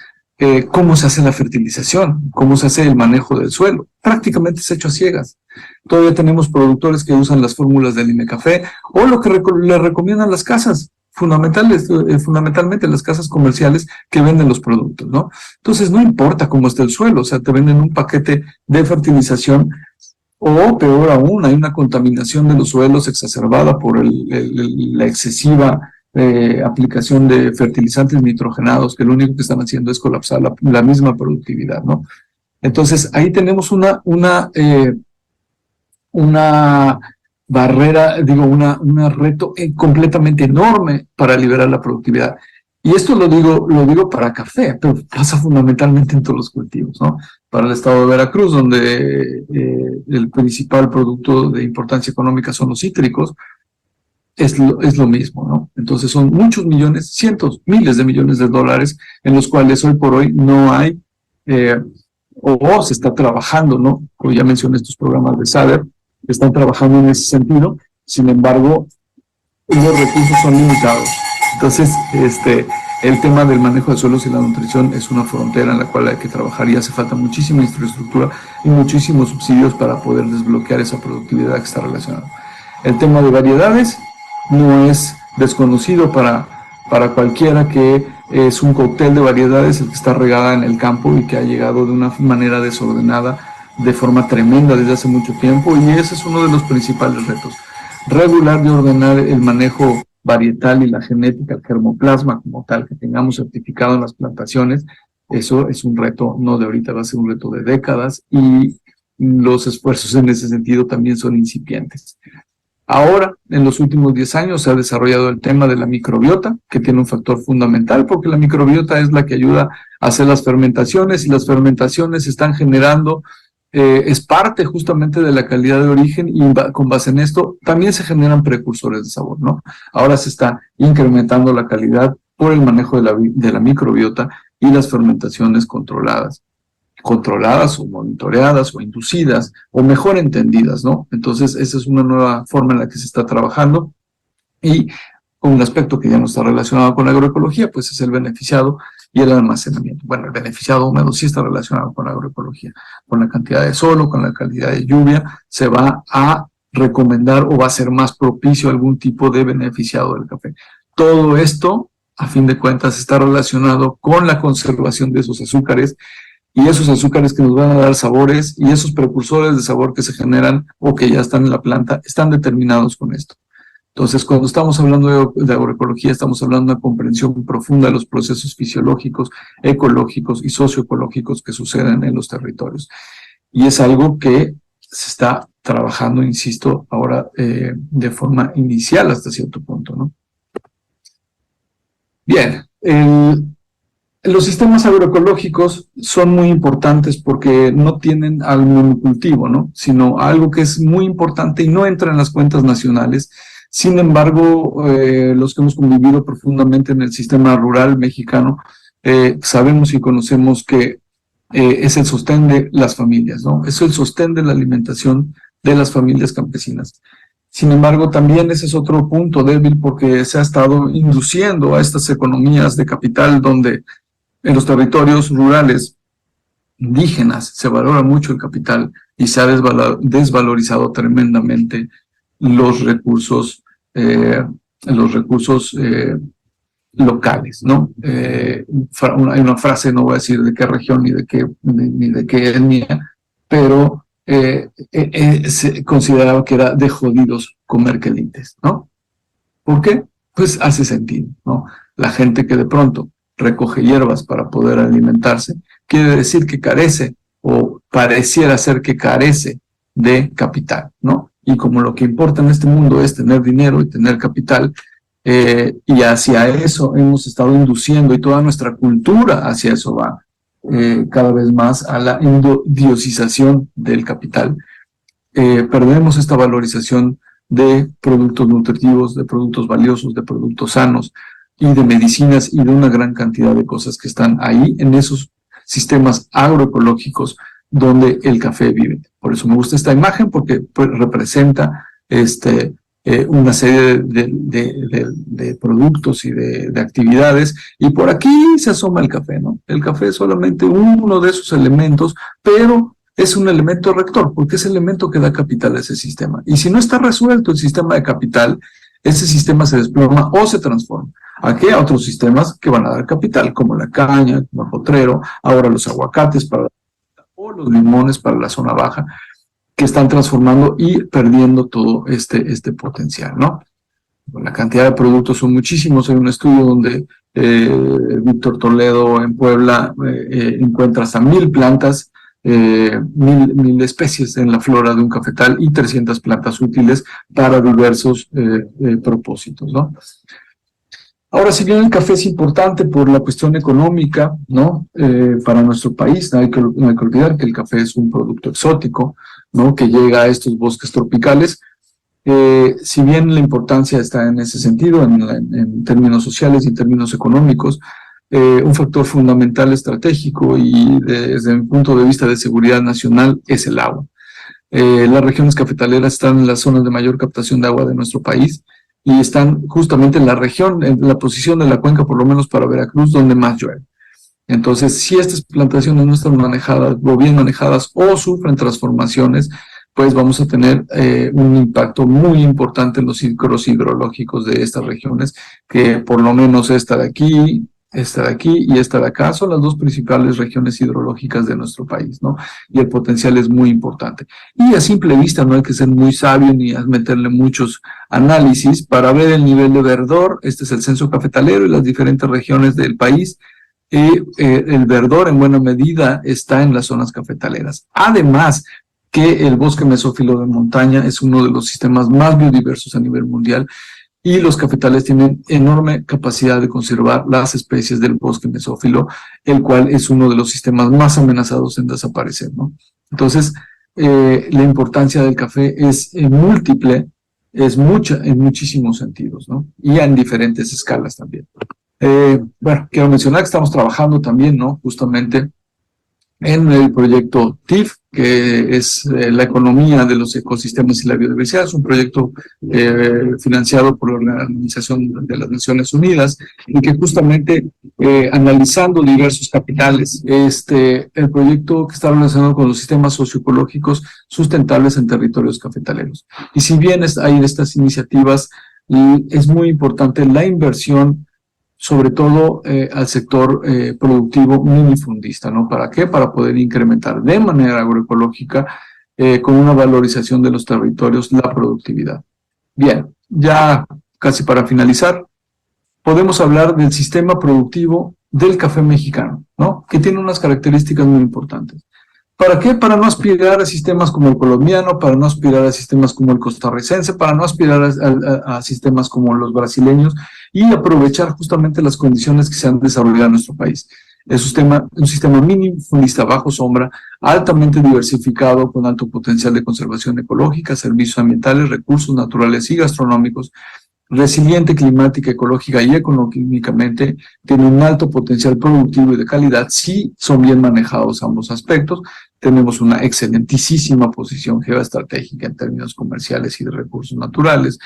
¿cómo se hace la fertilización? ¿Cómo se hace el manejo del suelo? Prácticamente es hecho a ciegas. Todavía tenemos productores que usan las fórmulas del INECAFé o lo que le recomiendan las casas, fundamentalmente las casas comerciales que venden los productos, ¿no? Entonces, no importa cómo esté el suelo, o sea, te venden un paquete de fertilización o, peor aún, hay una contaminación de los suelos exacerbada por la excesiva aplicación de fertilizantes nitrogenados, que lo único que están haciendo es colapsar la misma productividad, ¿no? Entonces, ahí tenemos una barrera, un reto completamente enorme para liberar la productividad. Y esto lo digo para café, pero pasa fundamentalmente en todos los cultivos, ¿no? Para el estado de Veracruz, donde el principal producto de importancia económica son los cítricos, es lo mismo, ¿no? Entonces son muchos millones, cientos, miles de millones de dólares en los cuales hoy por hoy no hay, o se está trabajando, ¿no? Como ya mencioné, estos programas de SADER están trabajando en ese sentido, sin embargo, los recursos son limitados. Entonces, el tema del manejo de suelos y la nutrición es una frontera en la cual hay que trabajar y hace falta muchísima infraestructura y muchísimos subsidios para poder desbloquear esa productividad que está relacionada. El tema de variedades no es desconocido para cualquiera, que es un cóctel de variedades el que está regada en el campo y que ha llegado de una manera desordenada, de forma tremenda desde hace mucho tiempo, y ese es uno de los principales retos. Regular y ordenar el manejo varietal y la genética, el germoplasma como tal, que tengamos certificado en las plantaciones, eso es un reto no de ahorita, va a ser un reto de décadas, y los esfuerzos en ese sentido también son incipientes. Ahora, en los últimos 10 años, se ha desarrollado el tema de la microbiota, que tiene un factor fundamental, porque la microbiota es la que ayuda a hacer las fermentaciones, y las fermentaciones están generando, es parte justamente de la calidad de origen, y con base en esto también se generan precursores de sabor, ¿no? Ahora se está incrementando la calidad por el manejo de la microbiota y las fermentaciones controladas o monitoreadas o inducidas o mejor entendidas, ¿no? Entonces, esa es una nueva forma en la que se está trabajando, y un aspecto que ya no está relacionado con la agroecología, pues es el beneficiado y el almacenamiento. Bueno, el beneficiado húmedo sí está relacionado con la agroecología, con la cantidad de sol, con la calidad de lluvia, se va a recomendar o va a ser más propicio algún tipo de beneficiado del café. Todo esto, a fin de cuentas, está relacionado con la conservación de esos azúcares, y esos azúcares que nos van a dar sabores y esos precursores de sabor que se generan o que ya están en la planta están determinados con esto. Entonces, cuando estamos hablando de agroecología, estamos hablando de una comprensión profunda de los procesos fisiológicos, ecológicos y socioecológicos que suceden en los territorios. Y es algo que se está trabajando, insisto, ahora de forma inicial hasta cierto punto, ¿no? Bien, los sistemas agroecológicos son muy importantes porque no tienen al monocultivo, ¿no? Sino algo que es muy importante y no entra en las cuentas nacionales. Sin embargo, los que hemos convivido profundamente en el sistema rural mexicano, sabemos y conocemos que es el sostén de las familias, ¿no? Es el sostén de la alimentación de las familias campesinas. Sin embargo, también ese es otro punto débil porque se ha estado induciendo a estas economías de capital donde en los territorios rurales indígenas se valora mucho el capital y se ha desvalorizado tremendamente los recursos locales, ¿no? Hay una frase, no voy a decir de qué región ni de qué etnia, pero se consideraba que era de jodidos comer quelites, ¿no? ¿Por qué? Pues hace sentido, ¿no? La gente que de pronto recoge hierbas para poder alimentarse, quiere decir que carece, o pareciera ser que carece de capital, ¿no? Y como lo que importa en este mundo es tener dinero y tener capital, y hacia eso hemos estado induciendo, y toda nuestra cultura hacia eso va, cada vez más a la endiosización del capital. Perdemos esta valorización de productos nutritivos, de productos valiosos, de productos sanos, y de medicinas y de una gran cantidad de cosas que están ahí en esos sistemas agroecológicos donde el café vive. Por eso me gusta esta imagen, porque pues, representa una serie de productos y de actividades, y por aquí se asoma el café, ¿no? El café es solamente uno de esos elementos, pero es un elemento rector, porque es el elemento que da capital a ese sistema. Y si no está resuelto el sistema de capital, ese sistema se desploma o se transforma. Aquí hay otros sistemas que van a dar capital, como la caña, como el potrero, ahora los aguacates o los limones para la zona baja, que están transformando y perdiendo todo este potencial, ¿no? La cantidad de productos son muchísimos. Hay un estudio donde Víctor Toledo en Puebla encuentra hasta 1000 plantas, 1000 especies en la flora de un cafetal y 300 plantas útiles para diversos propósitos, ¿no? Ahora, si bien el café es importante por la cuestión económica, ¿no? Para nuestro país, no hay que olvidar que el café es un producto exótico, ¿no? Que llega a estos bosques tropicales. Si bien la importancia está en ese sentido, en términos sociales y en términos económicos, un factor fundamental estratégico y desde mi punto de vista de seguridad nacional es el agua. Las regiones cafetaleras están en las zonas de mayor captación de agua de nuestro país, y están justamente en la región, en la posición de la cuenca, por lo menos para Veracruz, donde más llueve. Entonces, si estas plantaciones no están manejadas o bien manejadas o sufren transformaciones, pues vamos a tener un impacto muy importante en los ciclos hidrológicos de estas regiones, que por lo menos esta de aquí y esta de acá son las dos principales regiones hidrológicas de nuestro país, ¿no? Y el potencial es muy importante. Y a simple vista no hay que ser muy sabio ni a meterle muchos análisis para ver el nivel de verdor. Este es el censo cafetalero y las diferentes regiones del país. El verdor en buena medida está en las zonas cafetaleras. Además, que el bosque mesófilo de montaña es uno de los sistemas más biodiversos a nivel mundial, y los cafetales tienen enorme capacidad de conservar las especies del bosque mesófilo, el cual es uno de los sistemas más amenazados en desaparecer, ¿no? Entonces, la importancia del café es múltiple, es mucha en muchísimos sentidos, ¿no? Y en diferentes escalas también. Bueno, quiero mencionar que estamos trabajando también, ¿no? Justamente en el proyecto TIF, que es la economía de los ecosistemas y la biodiversidad. Es un proyecto financiado por la Organización de las Naciones Unidas, y que justamente analizando diversos capitales, el proyecto que está relacionado con los sistemas socioecológicos sustentables en territorios cafetaleros. Y si bien hay estas iniciativas, es muy importante la inversión, sobre todo al sector productivo minifundista, ¿no? ¿Para qué? Para poder incrementar de manera agroecológica, con una valorización de los territorios, la productividad. Bien, ya casi para finalizar, podemos hablar del sistema productivo del café mexicano, ¿no? Que tiene unas características muy importantes. ¿Para qué? Para no aspirar a sistemas como el colombiano, para no aspirar a sistemas como el costarricense, para no aspirar a sistemas como los brasileños, y aprovechar justamente las condiciones que se han desarrollado en nuestro país. Es un sistema minifundista bajo sombra, altamente diversificado, con alto potencial de conservación ecológica, servicios ambientales, recursos naturales y gastronómicos, resiliente climática, ecológica y económicamente, tiene un alto potencial productivo y de calidad si son bien manejados ambos aspectos. Tenemos una excelentísima posición geoestratégica en términos comerciales y de recursos naturales,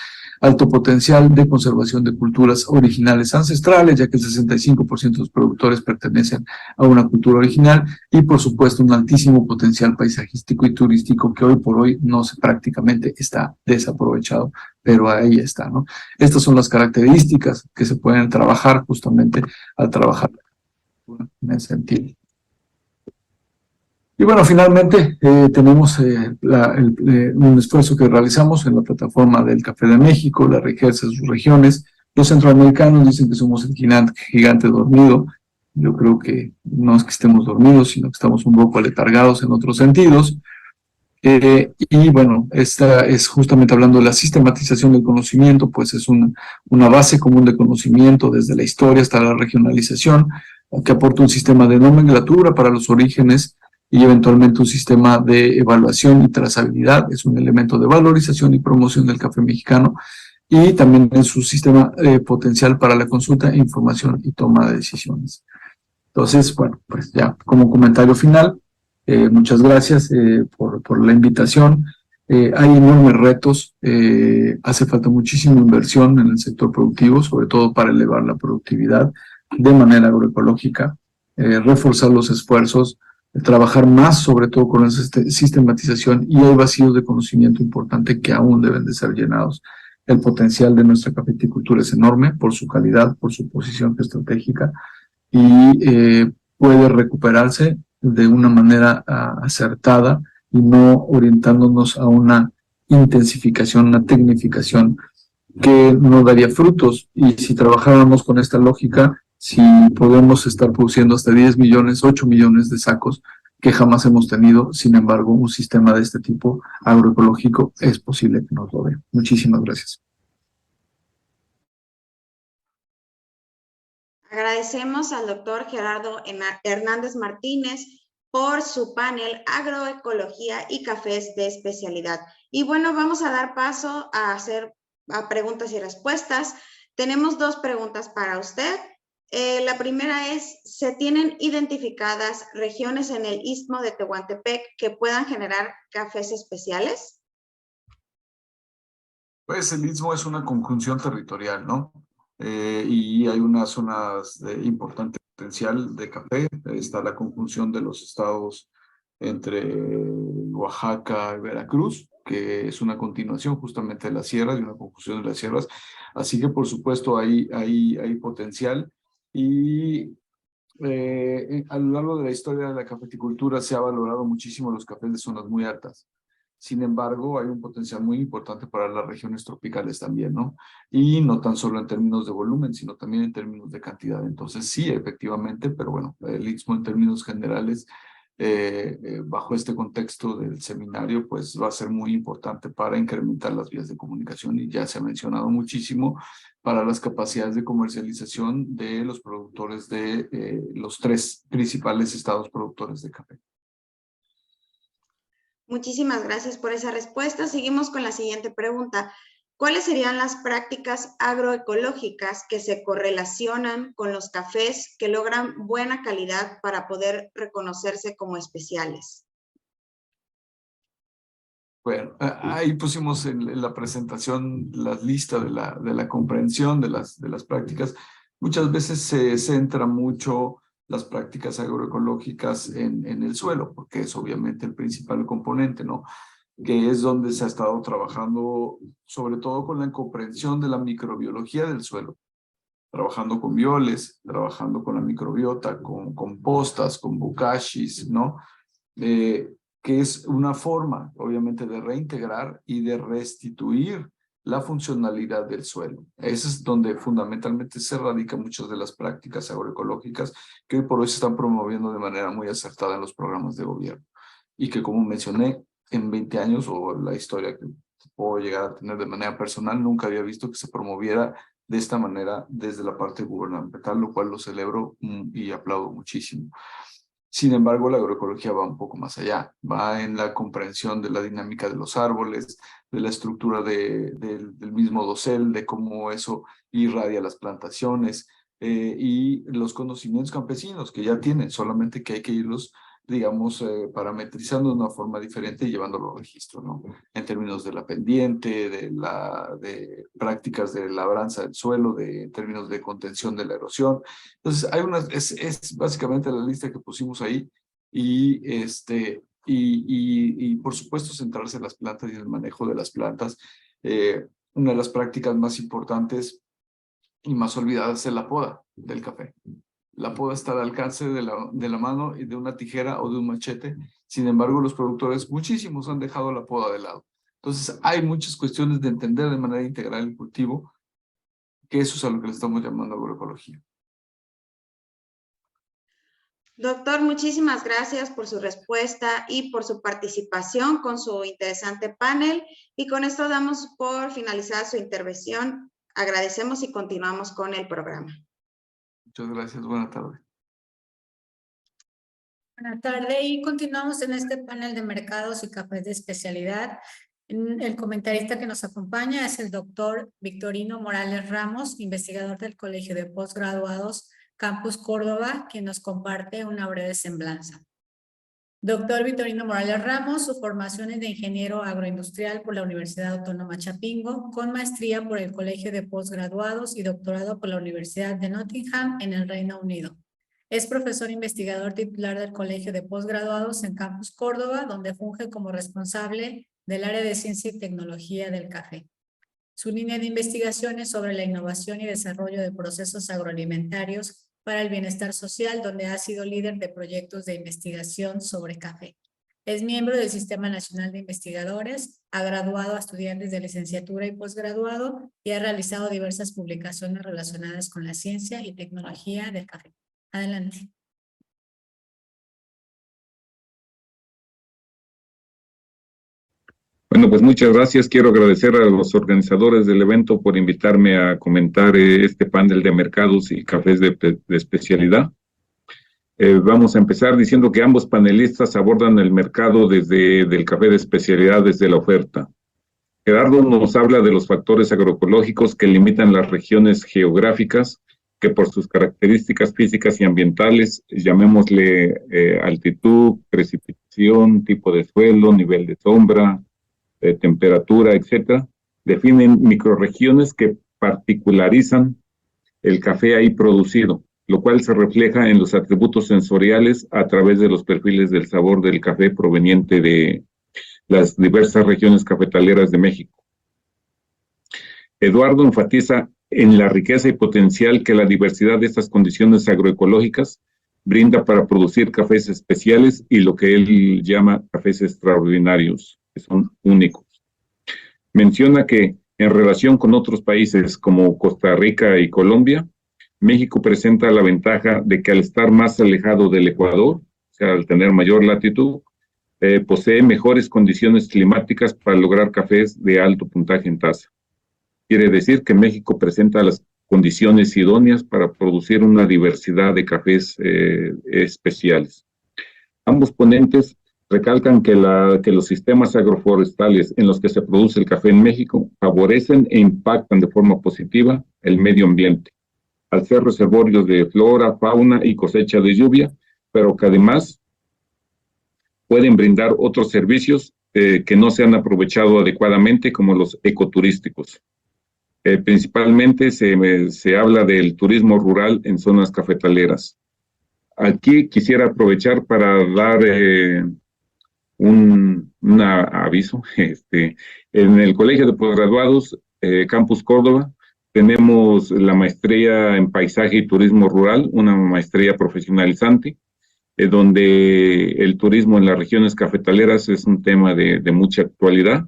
alto potencial de conservación de culturas originales ancestrales, ya que el 65% de los productores pertenecen a una cultura original, y por supuesto un altísimo potencial paisajístico y turístico que hoy por hoy no se prácticamente está desaprovechado, pero ahí está, ¿no? Estas son las características que se pueden trabajar justamente al trabajar en ese sentido. Y bueno, finalmente tenemos un esfuerzo que realizamos en la plataforma del Café de México, la riqueza de sus regiones. Los centroamericanos dicen que somos el gigante dormido. Yo creo que no es que estemos dormidos, sino que estamos un poco aletargados en otros sentidos. Y bueno, esta es justamente hablando de la sistematización del conocimiento, pues es una base común de conocimiento desde la historia hasta la regionalización, que aporta un sistema de nomenclatura para los orígenes y eventualmente un sistema de evaluación y trazabilidad. Es un elemento de valorización y promoción del café mexicano, y también es un sistema potencial para la consulta, información y toma de decisiones. Entonces, bueno, pues ya como comentario final, muchas gracias por la invitación. Hay enormes retos, hace falta muchísima inversión en el sector productivo, sobre todo para elevar la productividad de manera agroecológica, reforzar los esfuerzos, trabajar más sobre todo con la sistematización, y hay vacíos de conocimiento importante que aún deben de ser llenados. El potencial de nuestra cafeticultura es enorme por su calidad, por su posición estratégica, y puede recuperarse de una manera acertada y no orientándonos a una intensificación, una tecnificación que no daría frutos. Y si trabajáramos con esta lógica, si podemos estar produciendo hasta 10 millones, 8 millones de sacos que jamás hemos tenido. Sin embargo, un sistema de este tipo agroecológico es posible que nos lo dé. Muchísimas gracias. Agradecemos al doctor Gerardo Hernández Martínez por su panel Agroecología y Cafés de Especialidad. Y bueno, vamos a dar paso a hacer preguntas y respuestas. Tenemos dos preguntas para usted. La primera es, ¿se tienen identificadas regiones en el Istmo de Tehuantepec que puedan generar cafés especiales? Pues el Istmo es una conjunción territorial, ¿no? Y hay unas zonas de importante potencial de café. Está la conjunción de los estados entre Oaxaca y Veracruz, que es una continuación justamente de las sierras y una conjunción de las sierras. Así que, por supuesto, hay potencial. Y a lo largo de la historia de la cafeticultura se ha valorado muchísimo los cafés de zonas muy altas. Sin embargo, hay un potencial muy importante para las regiones tropicales también, ¿no? Y no tan solo en términos de volumen, sino también en términos de cantidad. Entonces, sí, efectivamente, pero bueno, el Istmo en términos generales, bajo este contexto del seminario, pues va a ser muy importante para incrementar las vías de comunicación, y ya se ha mencionado muchísimo para las capacidades de comercialización de los productores de los 3 principales estados productores de café. Muchísimas gracias por esa respuesta. Seguimos con la siguiente pregunta. ¿Cuáles serían las prácticas agroecológicas que se correlacionan con los cafés que logran buena calidad para poder reconocerse como especiales? Bueno, ahí pusimos en la presentación la lista de la comprensión de las prácticas. Muchas veces se centra mucho las prácticas agroecológicas en el suelo, porque es obviamente el principal componente, ¿no? Que es donde se ha estado trabajando, sobre todo con la comprensión de la microbiología del suelo, trabajando con bioles, trabajando con la microbiota, con compostas, con bokashis, ¿no? Que es una forma, obviamente, de reintegrar y de restituir la funcionalidad del suelo. Ese es donde fundamentalmente se radican muchas de las prácticas agroecológicas que hoy por hoy se están promoviendo de manera muy acertada en los programas de gobierno. Y que, como mencioné, en 20 años, o la historia que puedo llegar a tener de manera personal, nunca había visto que se promoviera de esta manera desde la parte gubernamental, lo cual lo celebro y aplaudo muchísimo. Sin embargo, la agroecología va un poco más allá, va en la comprensión de la dinámica de los árboles, de la estructura del mismo dosel, de cómo eso irradia las plantaciones y los conocimientos campesinos que ya tienen, solamente que hay que irlos, digamos, parametrizando de una forma diferente y llevándolo al registro, ¿no? En términos de la pendiente, de prácticas de labranza del suelo, en términos de contención de la erosión. Entonces, es básicamente la lista que pusimos ahí y por supuesto centrarse en las plantas y en el manejo de las plantas. Una de las prácticas más importantes y más olvidadas es la poda del café. La poda está al alcance de la mano y de una tijera o de un machete. Sin embargo, los productores, muchísimos, han dejado la poda de lado. Entonces, hay muchas cuestiones de entender de manera integral el cultivo, que eso es a lo que le estamos llamando agroecología. Doctor, muchísimas gracias por su respuesta y por su participación con su interesante panel. Y con esto damos por finalizada su intervención. Agradecemos y continuamos con el programa. Muchas gracias. Buenas tardes. Buenas tardes y continuamos en este panel de mercados y cafés de especialidad. El comentarista que nos acompaña es el doctor Victorino Morales Ramos, investigador del Colegio de Postgraduados Campus Córdoba, quien nos comparte una breve semblanza. Doctor Victorino Morales Ramos, su formación es de ingeniero agroindustrial por la Universidad Autónoma Chapingo, con maestría por el Colegio de Postgraduados y doctorado por la Universidad de Nottingham en el Reino Unido. Es profesor investigador titular del Colegio de Postgraduados en Campus Córdoba, donde funge como responsable del área de ciencia y tecnología del café. Su línea de investigación es sobre la innovación y desarrollo de procesos agroalimentarios para el bienestar social, donde ha sido líder de proyectos de investigación sobre café. Es miembro del Sistema Nacional de Investigadores, ha graduado a estudiantes de licenciatura y posgraduado y ha realizado diversas publicaciones relacionadas con la ciencia y tecnología del café. Adelante. Bueno, pues muchas gracias. Quiero agradecer a los organizadores del evento por invitarme a comentar este panel de mercados y cafés de especialidad. Vamos a empezar diciendo que ambos panelistas abordan el mercado del café de especialidad desde la oferta. Gerardo nos habla de los factores agroecológicos que limitan las regiones geográficas, que por sus características físicas y ambientales, llamémosle altitud, precipitación, tipo de suelo, nivel de sombra, temperatura, etcétera, definen microrregiones que particularizan el café ahí producido, lo cual se refleja en los atributos sensoriales a través de los perfiles del sabor del café proveniente de las diversas regiones cafetaleras de México. Eduardo enfatiza en la riqueza y potencial que la diversidad de estas condiciones agroecológicas brinda para producir cafés especiales y lo que él llama cafés extraordinarios, que son únicos. Menciona que en relación con otros países como Costa Rica y Colombia, México presenta la ventaja de que al estar más alejado del Ecuador, o sea, al tener mayor latitud, posee mejores condiciones climáticas para lograr cafés de alto puntaje en taza. Quiere decir que México presenta las condiciones idóneas para producir una diversidad de cafés especiales. Ambos ponentes recalcan que los sistemas agroforestales en los que se produce el café en México favorecen e impactan de forma positiva el medio ambiente, al ser reservorios de flora, fauna y cosecha de lluvia, pero que además pueden brindar otros servicios que no se han aprovechado adecuadamente, como los ecoturísticos. Principalmente se habla del turismo rural en zonas cafetaleras. Aquí quisiera aprovechar para dar un aviso. En el Colegio de Postgraduados Campus Córdoba tenemos la maestría en Paisaje y Turismo Rural, una maestría profesionalizante, donde el turismo en las regiones cafetaleras es un tema de mucha actualidad.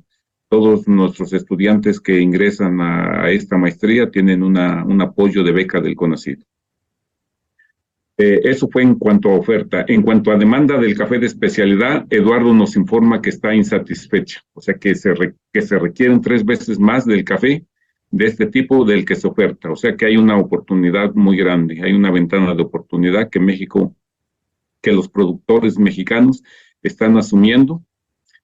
Todos nuestros estudiantes que ingresan a esta maestría tienen un apoyo de beca del CONACYT. Eso fue en cuanto a oferta. En cuanto a demanda del café de especialidad, Eduardo nos informa que está insatisfecha, o sea que se requieren 3 veces más del café de este tipo del que se oferta. O sea que hay una oportunidad muy grande, hay una ventana de oportunidad que los productores mexicanos están asumiendo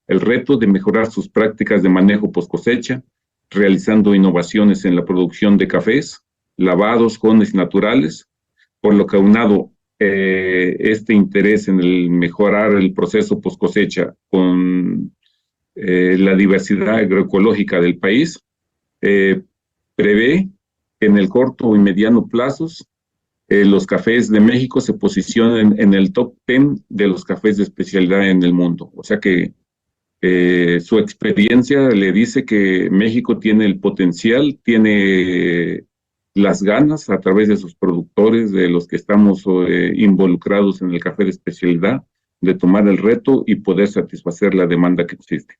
el reto de mejorar sus prácticas de manejo post cosecha, realizando innovaciones en la producción de cafés, lavados, jones naturales, por lo que aunado este interés en el mejorar el proceso post cosecha con la diversidad agroecológica del país, prevé que en el corto y mediano plazos los cafés de México se posicionen en el top 10 de los cafés de especialidad en el mundo. O sea que su experiencia le dice que México tiene el potencial, tiene las ganas a través de sus productores, de los que estamos involucrados en el café de especialidad, de tomar el reto y poder satisfacer la demanda que existe.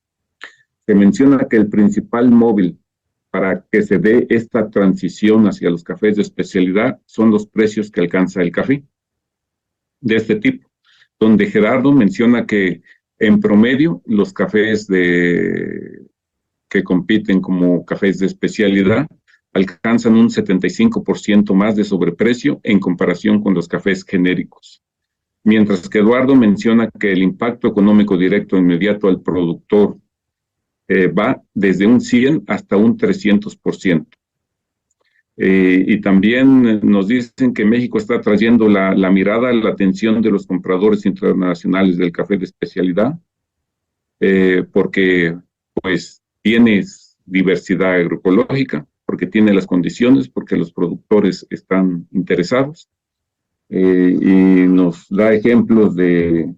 Se menciona que el principal móvil para que se dé esta transición hacia los cafés de especialidad son los precios que alcanza el café de este tipo, donde Gerardo menciona que en promedio los cafés que compiten como cafés de especialidad alcanzan un 75% más de sobreprecio en comparación con los cafés genéricos. Mientras que Eduardo menciona que el impacto económico directo inmediato al productor va desde un 100 hasta un 300%. Y también nos dicen que México está trayendo la mirada, la atención de los compradores internacionales del café de especialidad, porque pues tiene diversidad agroecológica, porque tiene las condiciones, porque los productores están interesados, y nos da ejemplos de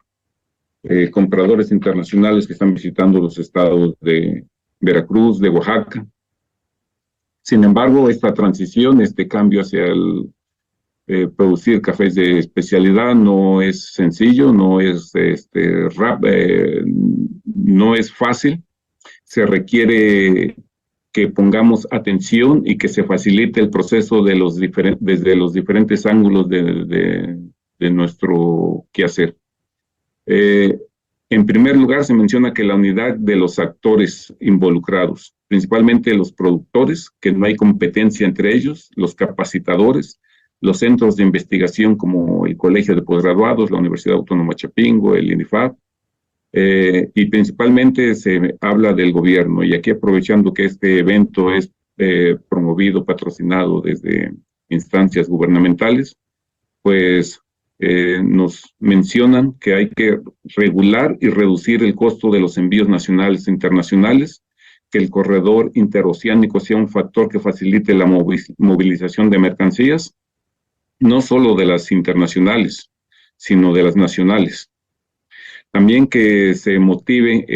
compradores internacionales que están visitando los estados de Veracruz, de Oaxaca. Sin embargo, esta transición, este cambio hacia el producir cafés de especialidad no es sencillo, no es no es fácil. Se requiere que pongamos atención y que se facilite el proceso desde los diferentes ángulos de nuestro quehacer. En primer lugar, se menciona que la unidad de los actores involucrados, principalmente los productores, que no hay competencia entre ellos, los capacitadores, los centros de investigación como el Colegio de Posgraduados, la Universidad Autónoma Chapingo, el INIFAP, y principalmente se habla del gobierno. Y aquí, aprovechando que este evento es promovido, patrocinado desde instancias gubernamentales, pues nos mencionan que hay que regular y reducir el costo de los envíos nacionales e internacionales, que el corredor interoceánico sea un factor que facilite la movilización de mercancías, no solo de las internacionales, sino de las nacionales. También que se motive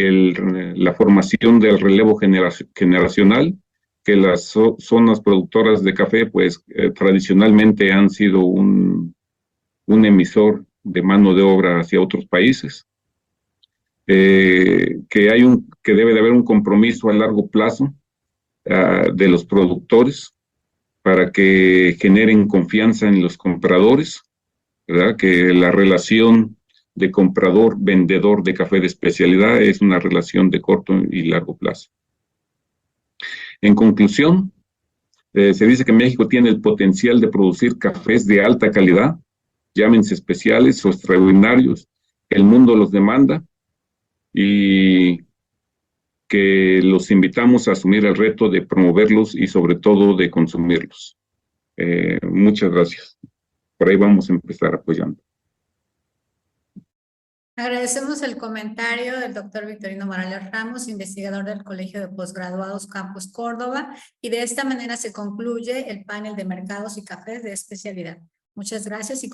la formación del relevo generacional, que las zonas productoras de café, pues tradicionalmente han sido un emisor de mano de obra hacia otros países, que debe de haber un compromiso a largo plazo de los productores para que generen confianza en los compradores, ¿verdad? Que la relación de comprador-vendedor de café de especialidad es una relación de corto y largo plazo. En conclusión, se dice que México tiene el potencial de producir cafés de alta calidad, llámense especiales o extraordinarios, el mundo los demanda, y que los invitamos a asumir el reto de promoverlos y sobre todo de consumirlos. Muchas gracias. Por ahí vamos a empezar apoyando. Agradecemos el comentario del doctor Victorino Morales Ramos, investigador del Colegio de Posgraduados Campus Córdoba, y de esta manera se concluye el panel de mercados y cafés de especialidad. Muchas gracias y